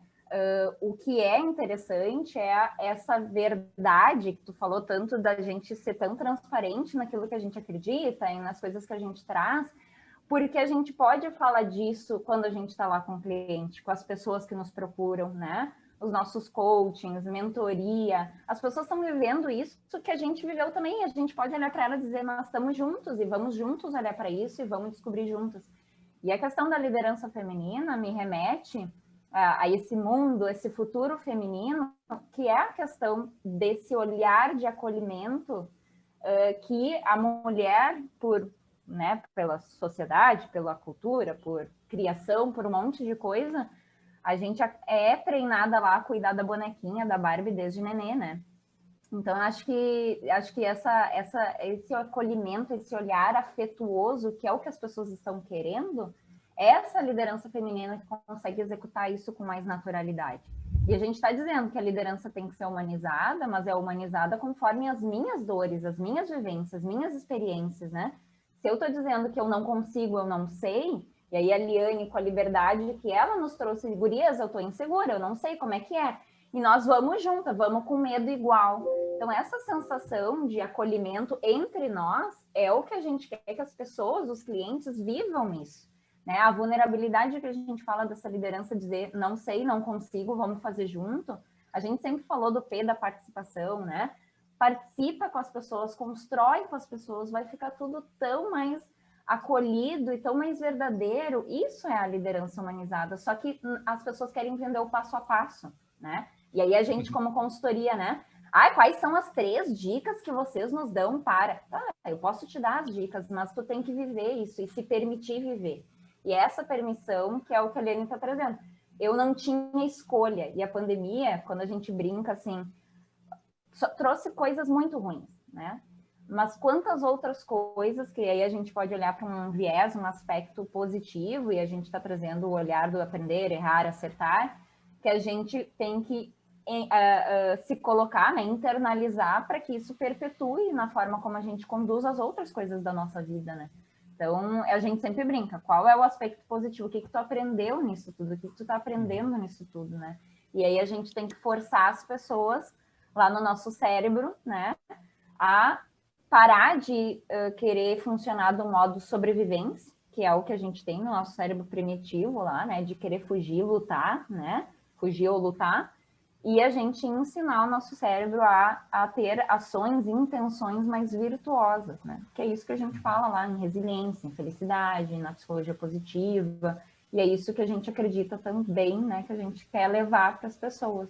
o que é interessante é essa verdade que tu falou, tanto da gente ser tão transparente naquilo que a gente acredita e nas coisas que a gente traz, porque a gente pode falar disso quando a gente está lá com o cliente, com as pessoas que nos procuram, né? Os nossos coachings, mentoria, as pessoas estão vivendo isso que a gente viveu também, a gente pode olhar para ela e dizer, nós estamos juntos e vamos juntos olhar para isso e vamos descobrir juntos. E a questão da liderança feminina me remete a esse mundo, esse futuro feminino, que é a questão desse olhar de acolhimento que a mulher, né, pela sociedade, pela cultura, por criação, por um monte de coisa, a gente é treinada lá a cuidar da bonequinha, da Barbie desde nenê, né? Então, acho que esse acolhimento, esse olhar afetuoso, que é o que as pessoas estão querendo, é essa liderança feminina que consegue executar isso com mais naturalidade. E a gente está dizendo que a liderança tem que ser humanizada, mas é humanizada conforme as minhas dores, as minhas vivências, as minhas experiências, né? Se eu estou dizendo que eu não consigo, eu não sei, e aí a Liane, com a liberdade que ela nos trouxe, gurias, eu estou insegura, eu não sei como é que é. E nós vamos juntas, vamos com medo igual. Então, essa sensação de acolhimento entre nós é o que a gente quer que as pessoas, os clientes, vivam isso. Né? A vulnerabilidade que a gente fala dessa liderança, dizer não sei, não consigo, vamos fazer junto. A gente sempre falou do P da participação, né? Participa com as pessoas, constrói com as pessoas, vai ficar tudo tão mais acolhido e tão mais verdadeiro. Isso é a liderança humanizada, só que as pessoas querem entender o passo a passo, né? E aí a gente, como consultoria, né? Quais são as 3 dicas que vocês nos dão para... eu posso te dar as dicas, mas tu tem que viver isso e se permitir viver. E essa permissão que é o que a Liane está trazendo. Eu não tinha escolha. E a pandemia, quando a gente brinca, assim, trouxe coisas muito ruins, né? Mas quantas outras coisas que aí a gente pode olhar para um viés, um aspecto positivo, e a gente está trazendo o olhar do aprender, errar, acertar, que a gente tem que se colocar, né, internalizar para que isso perpetue na forma como a gente conduz as outras coisas da nossa vida, né? Então, a gente sempre brinca, qual é o aspecto positivo? O que tu aprendeu nisso tudo? O que tu tá aprendendo nisso tudo, né? E aí a gente tem que forçar as pessoas lá no nosso cérebro, né, a parar de querer funcionar do modo sobrevivência, que é o que a gente tem no nosso cérebro primitivo lá, né, de querer fugir, lutar, né? Fugir ou lutar. E a gente ensinar o nosso cérebro a ter ações e intenções mais virtuosas, né? Que é isso que a gente fala lá em resiliência, em felicidade, na psicologia positiva. E é isso que a gente acredita também, né? Que a gente quer levar para as pessoas.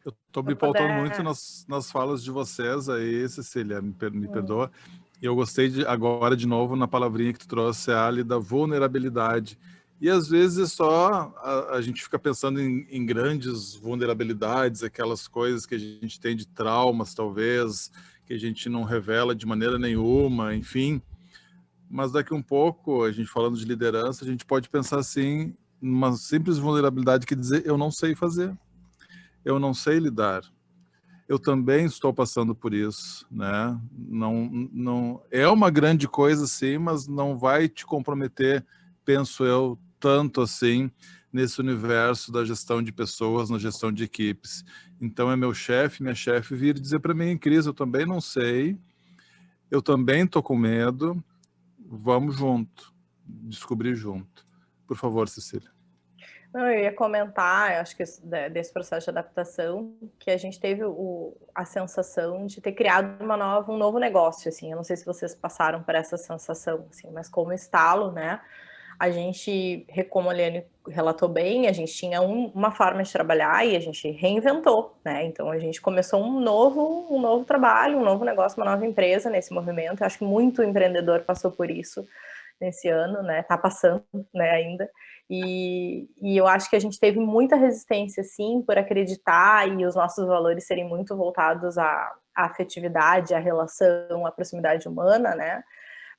Eu estou me pautando muito nas falas de vocês aí, Cecília, me perdoa. E eu gostei agora, de novo, na palavrinha que tu trouxe, Ali, da vulnerabilidade. E às vezes só a gente fica pensando em grandes vulnerabilidades, aquelas coisas que a gente tem de traumas, talvez, que a gente não revela de maneira nenhuma, enfim. Mas daqui um pouco, a gente falando de liderança, a gente pode pensar assim, numa simples vulnerabilidade que dizer, eu não sei fazer, eu não sei lidar. Eu também estou passando por isso, né? Não é uma grande coisa, sim, mas não vai te comprometer, penso eu, tanto assim nesse universo da gestão de pessoas, na gestão de equipes. Então é meu chefe, minha chefe vir dizer para mim, Cris, eu também não sei, eu também estou com medo, vamos junto, descobrir junto. Por favor, Cecília. Não, eu ia comentar, acho que desse processo de adaptação, que a gente teve a sensação de ter criado um novo negócio, assim. Eu não sei se vocês passaram por essa sensação, assim, mas como estalo, né? A gente, como a Liane relatou bem, a gente tinha uma forma de trabalhar e a gente reinventou, né? Então a gente começou um novo trabalho, um novo negócio, uma nova empresa nesse movimento. Eu acho que muito empreendedor passou por isso nesse ano, né? Tá passando, né, ainda. E eu acho que a gente teve muita resistência, sim, por acreditar e os nossos valores serem muito voltados à afetividade, à relação, à proximidade humana, né?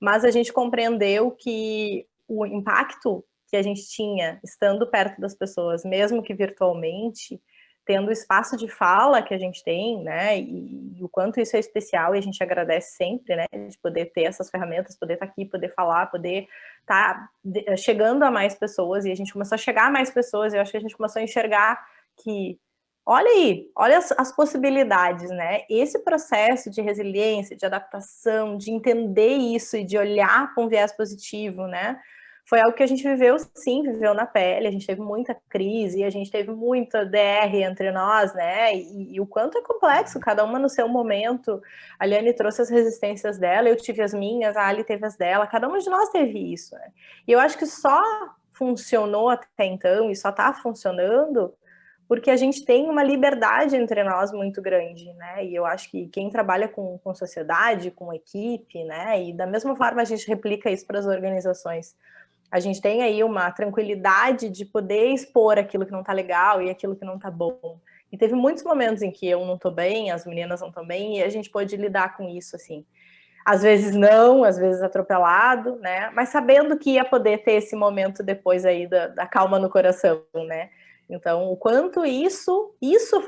Mas a gente compreendeu que o impacto que a gente tinha estando perto das pessoas, mesmo que virtualmente, tendo o espaço de fala que a gente tem, né, e o quanto isso é especial, e a gente agradece sempre, né, de poder ter essas ferramentas, poder estar aqui, poder falar, poder estar chegando a mais pessoas, e a gente começou a chegar a mais pessoas, e eu acho que a gente começou a enxergar que, olha aí, olha as possibilidades, né, esse processo de resiliência, de adaptação, de entender isso, e de olhar com viés positivo, né, foi algo que a gente viveu, sim, viveu na pele, a gente teve muita crise, a gente teve muita DR entre nós, né, e o quanto é complexo, cada uma no seu momento. A Liane trouxe as resistências dela, eu tive as minhas, a Ali teve as dela, cada uma de nós teve isso, né, e eu acho que só funcionou até então, e só tá funcionando, porque a gente tem uma liberdade entre nós muito grande, né? E eu acho que quem trabalha com sociedade, com equipe, né? E da mesma forma a gente replica isso para as organizações. A gente tem aí uma tranquilidade de poder expor aquilo que não tá legal e aquilo que não tá bom. E teve muitos momentos em que eu não tô bem, as meninas não estão bem, e a gente pôde lidar com isso, assim. Às vezes não, às vezes atropelado, né? Mas sabendo que ia poder ter esse momento depois aí da calma no coração, né? Então, o quanto isso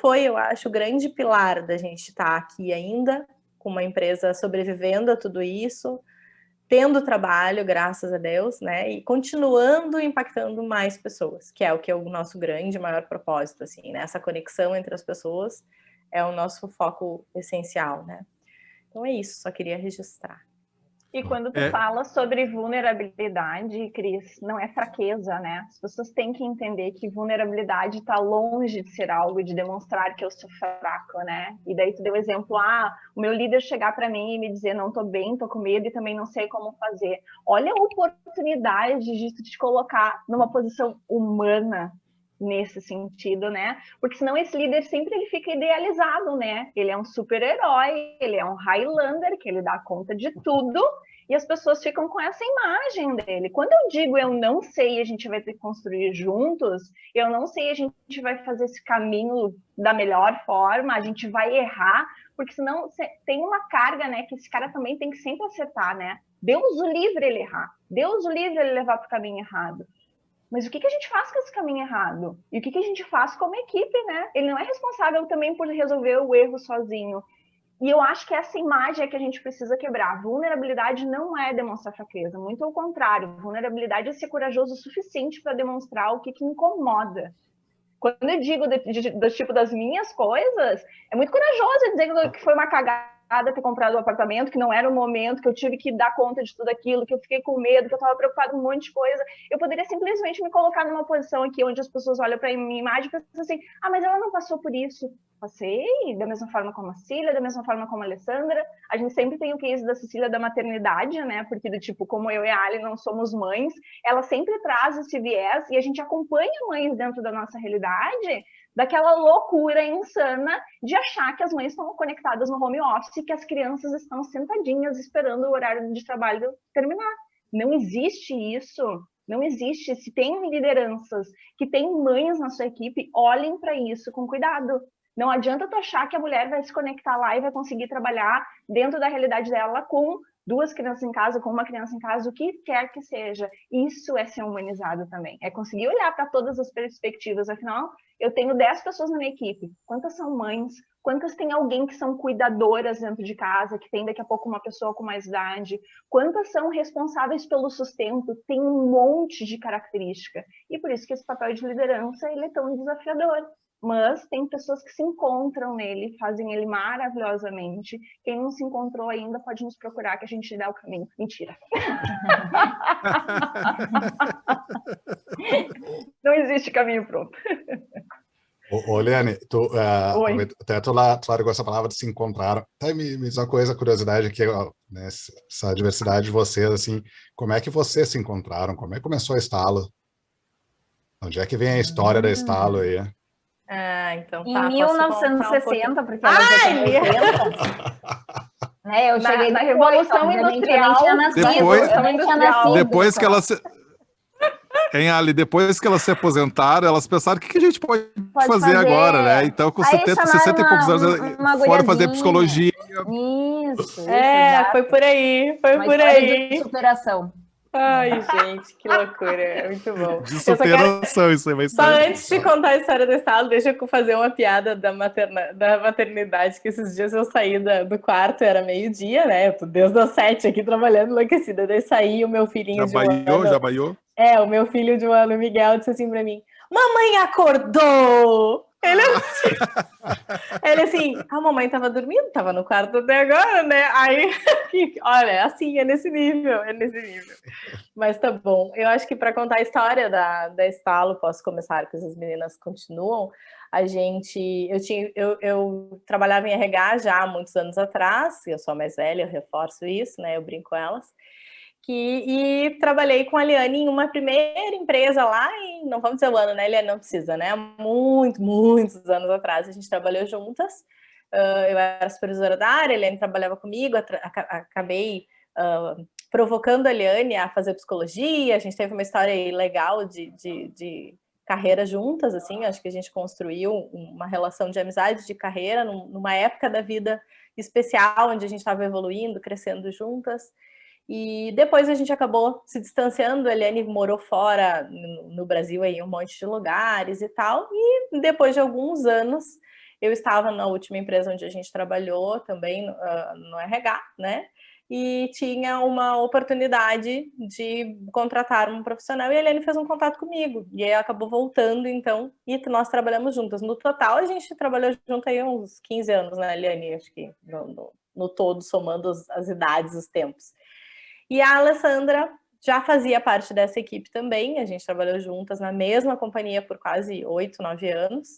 foi, eu acho, o grande pilar da gente estar aqui ainda, com uma empresa sobrevivendo a tudo isso, tendo trabalho, graças a Deus, né, e continuando impactando mais pessoas, que é o nosso grande, maior propósito, assim, né, essa conexão entre as pessoas é o nosso foco essencial, né. Então é isso, só queria registrar. E quando tu fala sobre vulnerabilidade, Cris, não é fraqueza, né? As pessoas têm que entender que vulnerabilidade está longe de ser algo de demonstrar que eu sou fraco, né? E daí tu deu o exemplo, o meu líder chegar para mim e me dizer não tô bem, tô com medo e também não sei como fazer. Olha a oportunidade de tu te colocar numa posição humana nesse sentido, né? Porque senão esse líder sempre ele fica idealizado, né? Ele é um super-herói, ele é um Highlander, que ele dá conta de tudo, e as pessoas ficam com essa imagem dele. Quando eu digo eu não sei, a gente vai ter que construir juntos, eu não sei, a gente vai fazer esse caminho da melhor forma, a gente vai errar, porque senão tem uma carga, né, que esse cara também tem que sempre acertar, né? Deus o livre ele errar, Deus o livre ele levar para o caminho errado. Mas o que a gente faz com esse caminho errado? E o que a gente faz como equipe, né? Ele não é responsável também por resolver o erro sozinho. E eu acho que essa imagem é que a gente precisa quebrar. Vulnerabilidade não é demonstrar fraqueza, muito ao contrário. Vulnerabilidade é ser corajoso o suficiente para demonstrar o que incomoda. Quando eu digo do tipo das minhas coisas, é muito corajoso dizer que foi uma cagada ter comprado um apartamento, que não era o momento, que eu tive que dar conta de tudo aquilo, que eu fiquei com medo, que eu estava preocupada com um monte de coisa. Eu poderia simplesmente me colocar numa posição aqui onde as pessoas olham para a minha imagem e pensam assim, mas ela não passou por isso. Passei, da mesma forma como a Cecília, da mesma forma como a Alessandra. A gente sempre tem o case da Cecília da maternidade, né? Porque do tipo, como eu e a Ali não somos mães, ela sempre traz esse viés e a gente acompanha mães dentro da nossa realidade, daquela loucura insana de achar que as mães estão conectadas no home office e que as crianças estão sentadinhas esperando o horário de trabalho terminar. Não existe isso. Não existe. Se tem lideranças que têm mães na sua equipe, olhem para isso com cuidado. Não adianta tu achar que a mulher vai se conectar lá e vai conseguir trabalhar dentro da realidade dela com 2 crianças em casa, com uma criança em casa, o que quer que seja. Isso é ser humanizado também. É conseguir olhar para todas as perspectivas. Afinal, eu tenho 10 pessoas na minha equipe. Quantas são mães? Quantas tem alguém que são cuidadoras dentro de casa, que tem daqui a pouco uma pessoa com mais idade? Quantas são responsáveis pelo sustento? Tem um monte de característica. E por isso que esse papel de liderança ele é tão desafiador. Mas tem pessoas que se encontram nele, fazem ele maravilhosamente. Quem não se encontrou ainda pode nos procurar que a gente dá o caminho. Mentira. Não existe caminho pronto. Ô, Liane, até tu largou essa palavra de se encontraram. Me diz uma coisa, curiosidade aqui, né, essa diversidade de vocês, assim, como é que vocês se encontraram? Como é que começou a Estalo? Onde é que vem a história da Estalo aí? Então tá. Em 1960, porque ela já tem 80. Né, eu cheguei na Revolução Industrial. Depois que ela se... Hein, Ali, depois que elas se aposentaram, elas pensaram, o que a gente pode fazer agora, né? Então, com 60 e poucos anos, foram fazer psicologia. Isso. Foi por aí, foi por aí. De superação. Ai, gente, que loucura, é muito bom. De superação, isso aí vai ser. Só antes de contar a história da Estalo, deixa eu fazer uma piada da maternidade, que esses dias eu saí do quarto, era meio-dia, né? Eu tô desde as 7 aqui trabalhando enlouquecida, daí saí o meu filhinho Já baiou? O meu filho de um ano, Miguel, disse assim pra mim, mamãe acordou! Ele assim, a mamãe tava dormindo, tava no quarto até agora, né? Aí, olha, assim, é nesse nível. Mas tá bom. Eu acho que para contar a história da Estalo, posso começar, que as meninas continuam. Eu trabalhava em RH já há muitos anos atrás, eu sou a mais velha, eu reforço isso, né? Eu brinco com elas. E trabalhei com a Liane em uma primeira empresa lá em, não vamos dizer o ano, né, Liane, não precisa, né, muitos anos atrás, a gente trabalhou juntas, eu era supervisora da área, a Liane trabalhava comigo, acabei provocando a Liane a fazer psicologia, a gente teve uma história legal de carreira juntas, assim, acho que a gente construiu uma relação de amizade, de carreira, numa época da vida especial, onde a gente estava evoluindo, crescendo juntas. E depois a gente acabou se distanciando, a Eliane morou fora no Brasil, aí, em um monte de lugares e tal, e depois de alguns anos, eu estava na última empresa onde a gente trabalhou, também no RH, né, e tinha uma oportunidade de contratar um profissional, e a Eliane fez um contato comigo, e aí acabou voltando, então, e nós trabalhamos juntas. No total, a gente trabalhou junto aí uns 15 anos, né, Eliane, acho que no todo, somando as idades, os tempos. E a Alessandra já fazia parte dessa equipe também, a gente trabalhou juntas na mesma companhia por quase 8, 9 anos,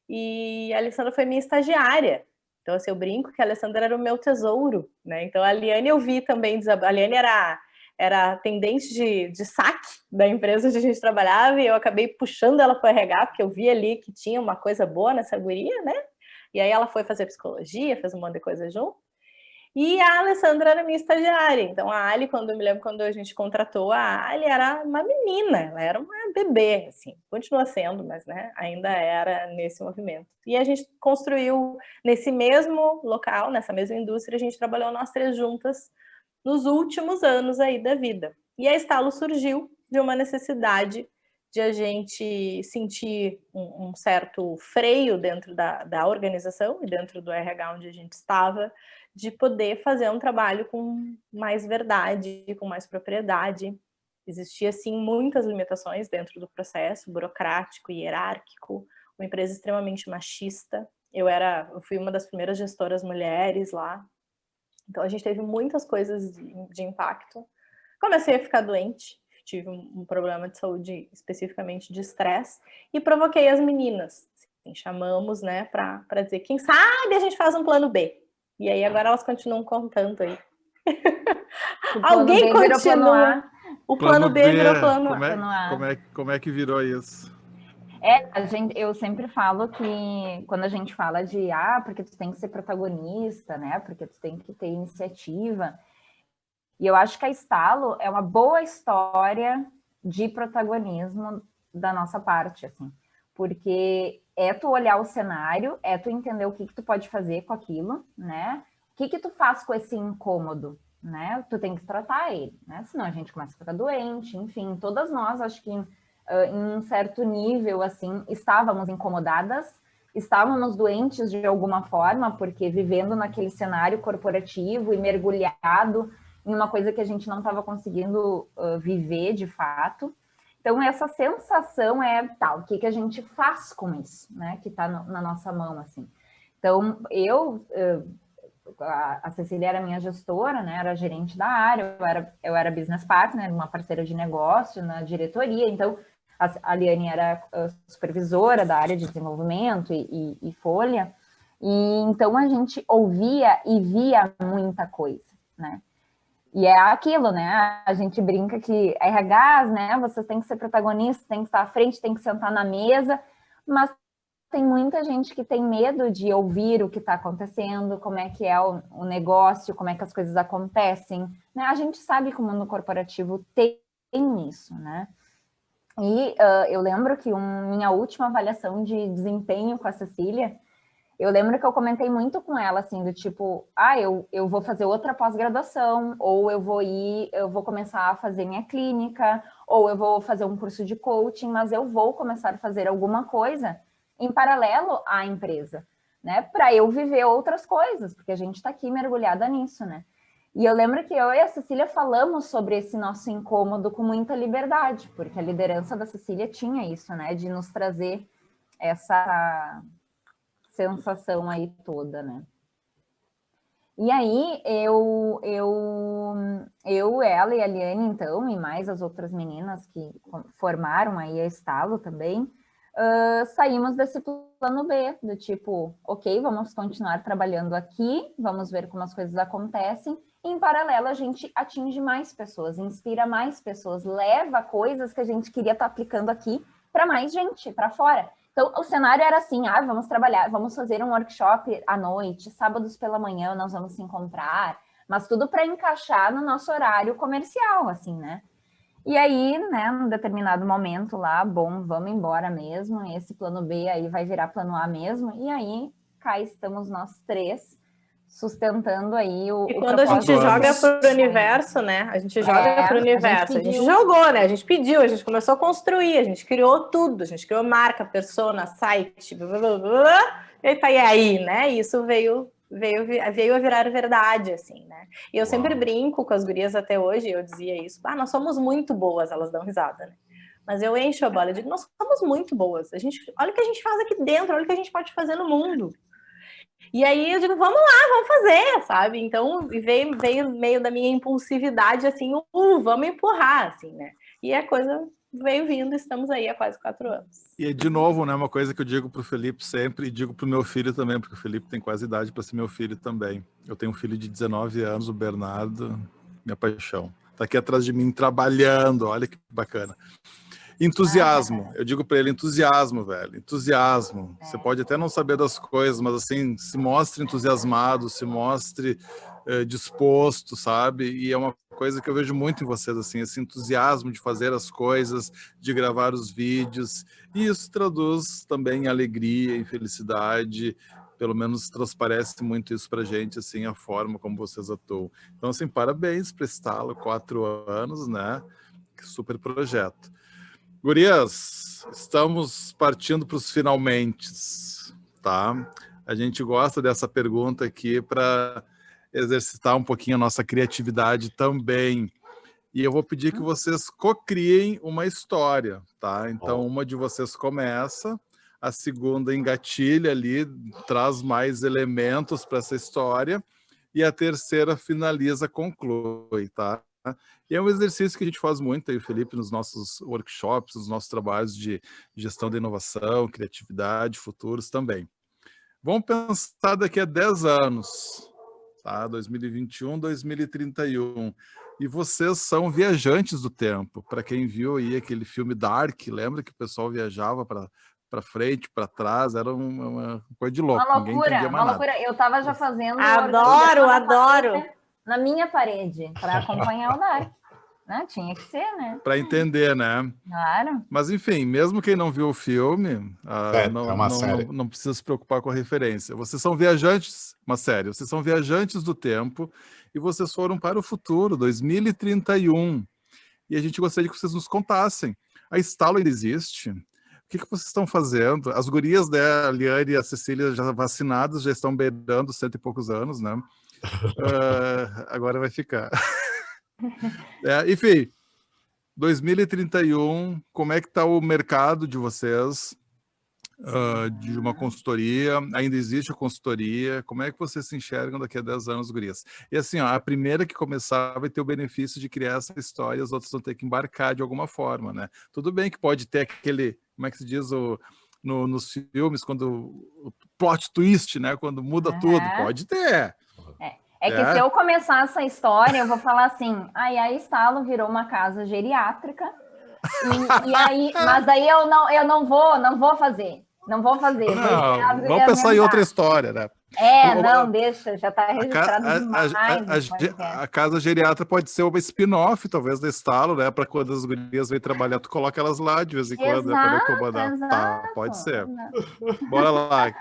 e a Alessandra foi minha estagiária. Então, assim, eu brinco que a Alessandra era o meu tesouro, né? Então, a Liane eu vi também, a Liane era atendente de saque da empresa onde a gente trabalhava, e eu acabei puxando ela para o RH, porque eu vi ali que tinha uma coisa boa nessa guria, né? E aí ela foi fazer psicologia, fez um monte de coisa junto. E a Alessandra era minha estagiária. Então, a Ali, quando a gente contratou, a Ali era uma menina, ela era uma bebê, assim, continua sendo, mas, né, ainda era nesse movimento. E a gente construiu nesse mesmo local, nessa mesma indústria, a gente trabalhou nós três juntas nos últimos anos aí da vida. E a Estalo surgiu de uma necessidade de a gente sentir um certo freio dentro da organização e dentro do RH onde a gente estava, de poder fazer um trabalho com mais verdade, com mais propriedade. Existia, sim, muitas limitações dentro do processo, burocrático e hierárquico, uma empresa extremamente machista. Eu fui uma das primeiras gestoras mulheres lá, então a gente teve muitas coisas de impacto. Comecei a ficar doente, tive um problema de saúde, especificamente de estresse, e provoquei as meninas. Assim, chamamos, né, para dizer, quem sabe a gente faz um plano B. E aí agora elas continuam contando aí. Alguém continua. O plano B virou plano A. Como é que virou isso? Eu sempre falo que quando a gente fala de porque tu tem que ser protagonista, né? Porque tu tem que ter iniciativa. E eu acho que a Estalo é uma boa história de protagonismo da nossa parte, assim. Porque é tu olhar o cenário, é tu entender o que tu pode fazer com aquilo, né? O que tu faz com esse incômodo, né? Tu tem que tratar ele, né? Senão a gente começa a ficar doente, enfim. Todas nós, acho que em um certo nível, assim, estávamos incomodadas, estávamos doentes de alguma forma, porque vivendo naquele cenário corporativo e mergulhado em uma coisa que a gente não estava conseguindo viver de fato. Então, essa sensação o que a gente faz com isso, né? Que está na nossa mão, assim. Então, a Cecília era minha gestora, né? Era gerente da área, eu era business partner, uma parceira de negócio na diretoria. Então, a Liane era supervisora da área de desenvolvimento e folha. E então, a gente ouvia e via muita coisa, né? E é aquilo, né? A gente brinca que RHs, né? Vocês têm que ser protagonistas, têm que estar à frente, têm que sentar na mesa, mas tem muita gente que tem medo de ouvir o que está acontecendo, como é que é o negócio, como é que as coisas acontecem, né? A gente sabe que o mundo corporativo tem isso, né? E eu lembro que minha última avaliação de desempenho com a Cecília, eu lembro que eu comentei muito com ela, assim, do tipo, eu vou fazer outra pós-graduação, ou eu vou começar a fazer minha clínica, ou eu vou fazer um curso de coaching, mas eu vou começar a fazer alguma coisa em paralelo à empresa, né? Para eu viver outras coisas, porque a gente está aqui mergulhada nisso, né? E eu lembro que eu e a Cecília falamos sobre esse nosso incômodo com muita liberdade, porque a liderança da Cecília tinha isso, né? De nos trazer essa sensação aí toda, né? E aí, ela e a Liane, então, e mais as outras meninas que formaram aí a Estalo também, saímos desse plano B, do tipo, ok, vamos continuar trabalhando aqui, vamos ver como as coisas acontecem, e em paralelo a gente atinge mais pessoas, inspira mais pessoas, leva coisas que a gente queria estar aplicando aqui para mais gente, para fora. Então, o cenário era assim, vamos trabalhar, vamos fazer um workshop à noite, sábados pela manhã nós vamos se encontrar, mas tudo para encaixar no nosso horário comercial, assim, né? E aí, né, num determinado momento lá, bom, vamos embora mesmo, esse plano B aí vai virar plano A mesmo, e aí cá estamos nós três, sustentando aí o quando a gente joga para o universo, né? A gente joga para o universo. A gente jogou, né? A gente pediu, a gente começou a construir, a gente criou tudo, a gente criou marca, persona, site, blá, blá, blá, e tá aí, né? Isso veio a virar verdade, assim, né? E eu sempre brinco com as gurias até hoje, eu dizia isso, nós somos muito boas, elas dão risada, né? Mas eu encho a bola, eu digo, nós somos muito boas, olha o que a gente faz aqui dentro, olha o que a gente pode fazer no mundo. E aí eu digo, vamos lá, vamos fazer, sabe? Então veio meio da minha impulsividade, assim, vamos empurrar, assim, né? E a coisa veio vindo, estamos aí há quase 4 anos. E de novo, né, uma coisa que eu digo pro Felipe sempre, e digo pro meu filho também, porque o Felipe tem quase idade para ser meu filho também. Eu tenho um filho de 19 anos, o Bernardo, minha paixão. Tá aqui atrás de mim trabalhando, olha que bacana. Entusiasmo, eu digo para ele, entusiasmo, velho, entusiasmo. Você pode até não saber das coisas, mas assim, se mostre entusiasmado, se mostre disposto, sabe? E é uma coisa que eu vejo muito em vocês, assim, esse entusiasmo de fazer as coisas, de gravar os vídeos, e isso traduz também em alegria, em felicidade, pelo menos transparece muito isso pra gente, assim, a forma como vocês atuam. Então, assim, parabéns para Estalo, 4 anos, né? Que super projeto. Gurias, estamos partindo para os finalmente, tá? A gente gosta dessa pergunta aqui para exercitar um pouquinho a nossa criatividade também. E eu vou pedir que vocês cocriem uma história, tá? Então, uma de vocês começa, a segunda engatilha ali, traz mais elementos para essa história, e a terceira finaliza, conclui, tá? E é um exercício que a gente faz muito aí, Felipe, nos nossos workshops, nos nossos trabalhos de gestão da inovação, criatividade, futuros também. Vamos pensar daqui a 10 anos, tá? 2021, 2031. E vocês são viajantes do tempo. Para quem viu aí aquele filme Dark, lembra que o pessoal viajava para frente, para trás, era uma coisa de louco. Uma loucura, uma loucura. Eu estava já fazendo... Adoro! Na minha parede, para acompanhar o Dark. Né? Tinha que ser, né? Para entender, né? Claro. Mas, enfim, mesmo quem não viu o filme, não precisa se preocupar com a referência. Vocês são viajantes, mas sério, vocês são viajantes do tempo e vocês foram para o futuro, 2031. E a gente gostaria que vocês nos contassem. A Estalo ainda existe? O que vocês estão fazendo? As gurias, né, a Liane e a Cecília, já vacinadas, já estão beirando 100 e poucos anos, né? Agora vai ficar. Enfim, 2031, como é que está o mercado de vocês, de uma consultoria? Ainda existe a consultoria? Como é que vocês se enxergam daqui a 10 anos, gurias? E assim, a primeira que começar vai ter o benefício de criar essa história, as outras vão ter que embarcar de alguma forma, né? Tudo bem que pode ter aquele, como é que se diz nos filmes, quando o plot twist, né? Quando muda tudo, pode ter. É que se eu começar essa história, eu vou falar assim, a Estalo virou uma casa geriátrica, e aí, mas daí eu não vou fazer. Não vou fazer. Vamos pensar em outra história, né? Deixa, já está registrado demais. A casa geriatra pode ser uma spin-off, talvez, da Estalo, né? Para quando as gurias vêm trabalhar, tu coloca elas lá de vez em quando, né? Para comandar. Tá, pode ser. Bora lá.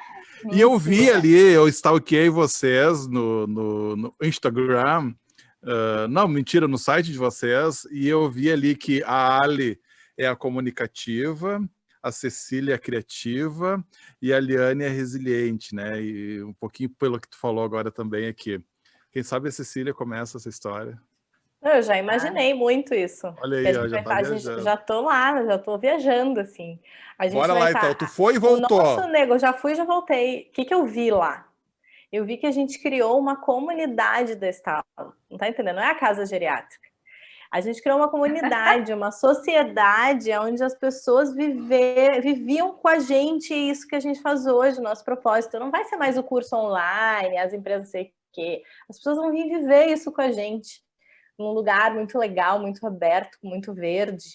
E eu vi ali, eu stalkeei vocês no Instagram, não, mentira, no site de vocês, e eu vi ali que a Ali é a comunicativa, a Cecília é a criativa e a Liane é resiliente, né? E um pouquinho pelo que tu falou agora também aqui. Quem sabe a Cecília começa essa história. Eu já imaginei muito isso. Olha aí, ó, a gente já tô lá, já tô viajando, assim. A gente Bora lá, então. Tu foi e voltou. O nosso eu já fui e já voltei. O que eu vi lá? Eu vi que a gente criou uma comunidade da Estalo. Não tá entendendo? Não é a casa geriátrica. A gente criou uma comunidade, uma sociedade onde as pessoas viviam com a gente isso que a gente faz hoje, o nosso propósito. Não vai ser mais o curso online, as empresas sei o quê. As pessoas vão vir viver isso com a gente. Num lugar muito legal, muito aberto, muito verde,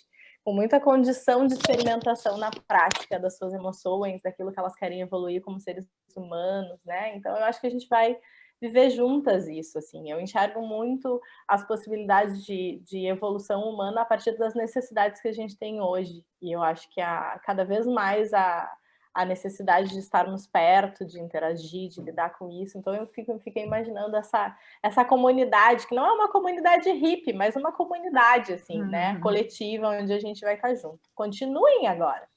com muita condição de experimentação na prática das suas emoções, daquilo que elas querem evoluir como seres humanos, né? Então, eu acho que a gente vai viver juntas isso, assim. Eu enxergo muito as possibilidades de evolução humana a partir das necessidades que a gente tem hoje. E eu acho que cada vez mais a necessidade de estarmos perto, de interagir, de lidar com isso. Então, eu fiquei imaginando essa comunidade, que não é uma comunidade hippie, mas uma comunidade, assim, né? Coletiva, onde a gente vai estar junto. Continuem agora.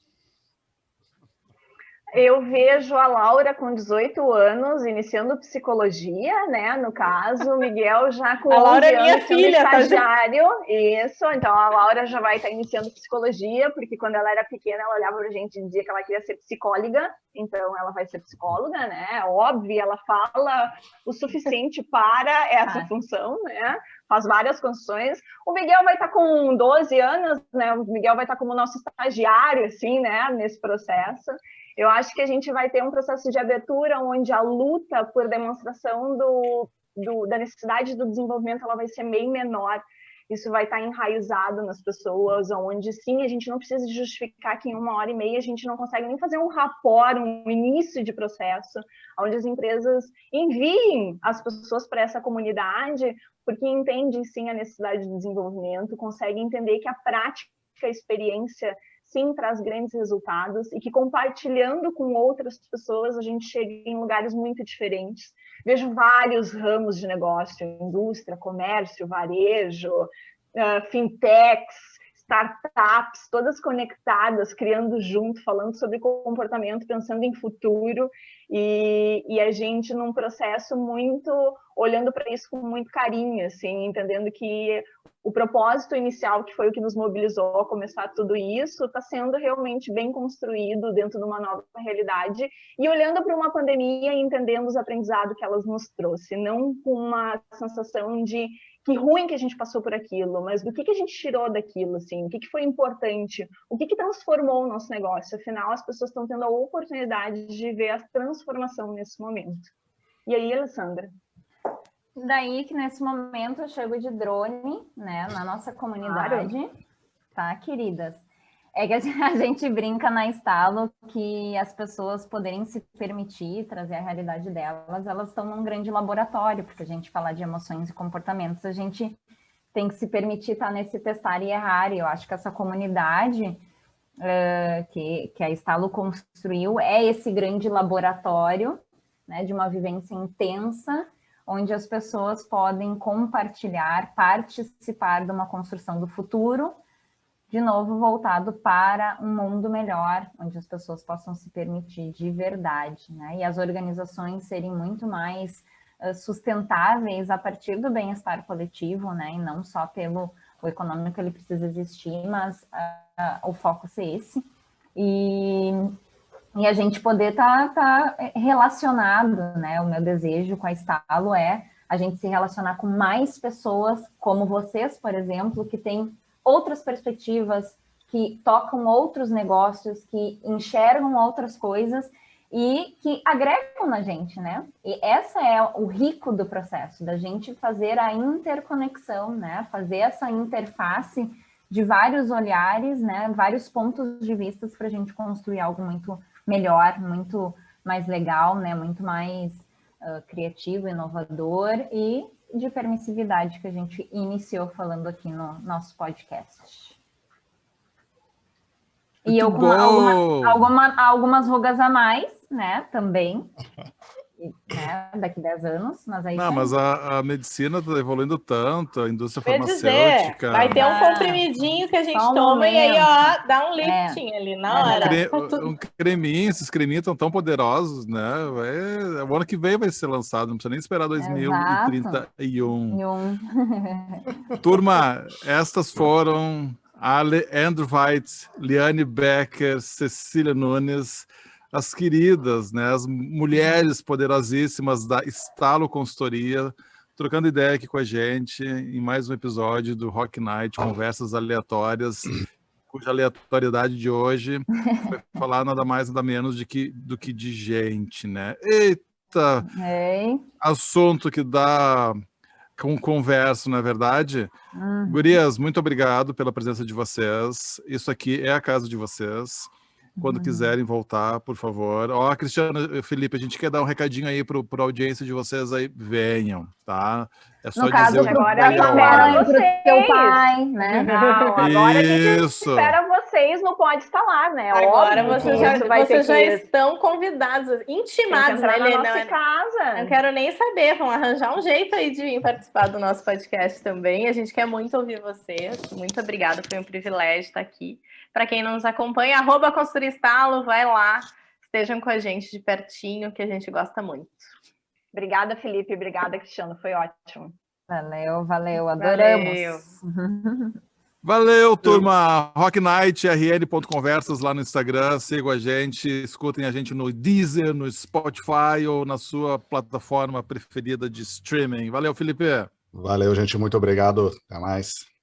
Eu vejo a Laura com 18 anos, iniciando psicologia, né? No caso, o Miguel já com 11 anos sendo estagiário. Isso, então a Laura já vai estar iniciando psicologia, porque quando ela era pequena, ela olhava pra gente e dizia que ela queria ser psicóloga, então ela vai ser psicóloga, né? Óbvio, ela fala o suficiente para essa função, né? Faz várias construções. O Miguel vai estar com 12 anos, né? O Miguel vai estar como nosso estagiário, assim, né? Nesse processo. Eu acho que a gente vai ter um processo de abertura onde a luta por demonstração da necessidade do desenvolvimento ela vai ser bem menor. Isso vai estar enraizado nas pessoas, onde sim, a gente não precisa justificar que em 1h30 a gente não consegue nem fazer um rapport, um início de processo, onde as empresas enviem as pessoas para essa comunidade, porque entendem sim a necessidade de desenvolvimento, conseguem entender que a prática, a experiência sim traz grandes resultados e que compartilhando com outras pessoas a gente chega em lugares muito diferentes. Vejo vários ramos de negócio, indústria, comércio, varejo, fintechs, startups, todas conectadas, criando junto, falando sobre comportamento, pensando em futuro e a gente num processo muito, olhando para isso com muito carinho, assim, entendendo que o propósito inicial, que foi o que nos mobilizou a começar tudo isso, está sendo realmente bem construído dentro de uma nova realidade e olhando para uma pandemia e entendendo os aprendizados que elas nos trouxe, não com uma sensação de que ruim que a gente passou por aquilo, mas do que a gente tirou daquilo, assim, o que foi importante, o que transformou o nosso negócio. Afinal, as pessoas estão tendo a oportunidade de ver a transformação nesse momento. E aí, Alessandra? Daí que nesse momento eu chego de drone, né, na nossa comunidade, claro. Tá, queridas? É que a gente brinca na Estalo que as pessoas poderem se permitir trazer a realidade delas, elas estão num grande laboratório, porque a gente fala de emoções e comportamentos, a gente tem que se permitir estar nesse testar e errar, e eu acho que essa comunidade que a Estalo construiu é esse grande laboratório, né, de uma vivência intensa, onde as pessoas podem compartilhar, participar de uma construção do futuro, de novo voltado para um mundo melhor, onde as pessoas possam se permitir de verdade, né? E as organizações serem muito mais sustentáveis a partir do bem-estar coletivo, né? E não só pelo o econômico, ele precisa existir, mas o foco ser esse. E a gente poder tá relacionado, né? O meu desejo com a Estalo é a gente se relacionar com mais pessoas como vocês, por exemplo, que têm outras perspectivas, que tocam outros negócios, que enxergam outras coisas e que agregam na gente, né? E essa é o rico do processo, da gente fazer a interconexão, né? Fazer essa interface de vários olhares, né? Vários pontos de vista para a gente construir algo muito melhor, muito mais legal, né? Muito mais criativo, inovador e de permissividade que a gente iniciou falando aqui no nosso podcast. E eu com algumas rugas a mais, né, também. né, daqui 10 anos, mas aí... Não, mas a medicina está evoluindo tanto, a indústria Quer farmacêutica... dizer, vai ter um comprimidinho que a gente toma e aí, ó, dá um lifting ali na hora. Um creminho, esses creminhos estão tão poderosos, né? O ano que vem vai ser lançado, não precisa nem esperar 2031. Turma, estas foram Ale Andrew Weitz, Liane Becker, Cecília Nunes, as queridas, né, as mulheres poderosíssimas da Estalo Consultoria, trocando ideia aqui com a gente em mais um episódio do Rock Night, Conversas Aleatórias, cuja aleatoriedade de hoje vai falar nada mais nada menos do que de gente, né? Eita! Assunto que dá com conversa, não é verdade? Gurias, muito obrigado pela presença de vocês. Isso aqui é a casa de vocês. Quando quiserem voltar, por favor. Ó, Cristiano, Felipe, a gente quer dar um recadinho aí para a audiência de vocês aí. Venham, tá? É só no caso, dizer agora espera pro teu pai, né? Não, agora a gente espera vocês no Pode Instalar, né? Agora vocês já estão convidados, intimados, né, Helena? Casa. Não quero nem saber, vão arranjar um jeito aí de vir participar do nosso podcast também. A gente quer muito ouvir vocês. Muito obrigada, foi um privilégio estar aqui. Para quem não nos acompanha, @ConsultoriaEstalo, vai lá, estejam com a gente de pertinho, que a gente gosta muito. Obrigada, Felipe. Obrigada, Cristiano. Foi ótimo. Valeu. Adoramos. Valeu, turma. Rock Night, rn.conversas lá no Instagram. Sigam a gente, escutem a gente no Deezer, no Spotify ou na sua plataforma preferida de streaming. Valeu, Felipe. Valeu, gente. Muito obrigado. Até mais.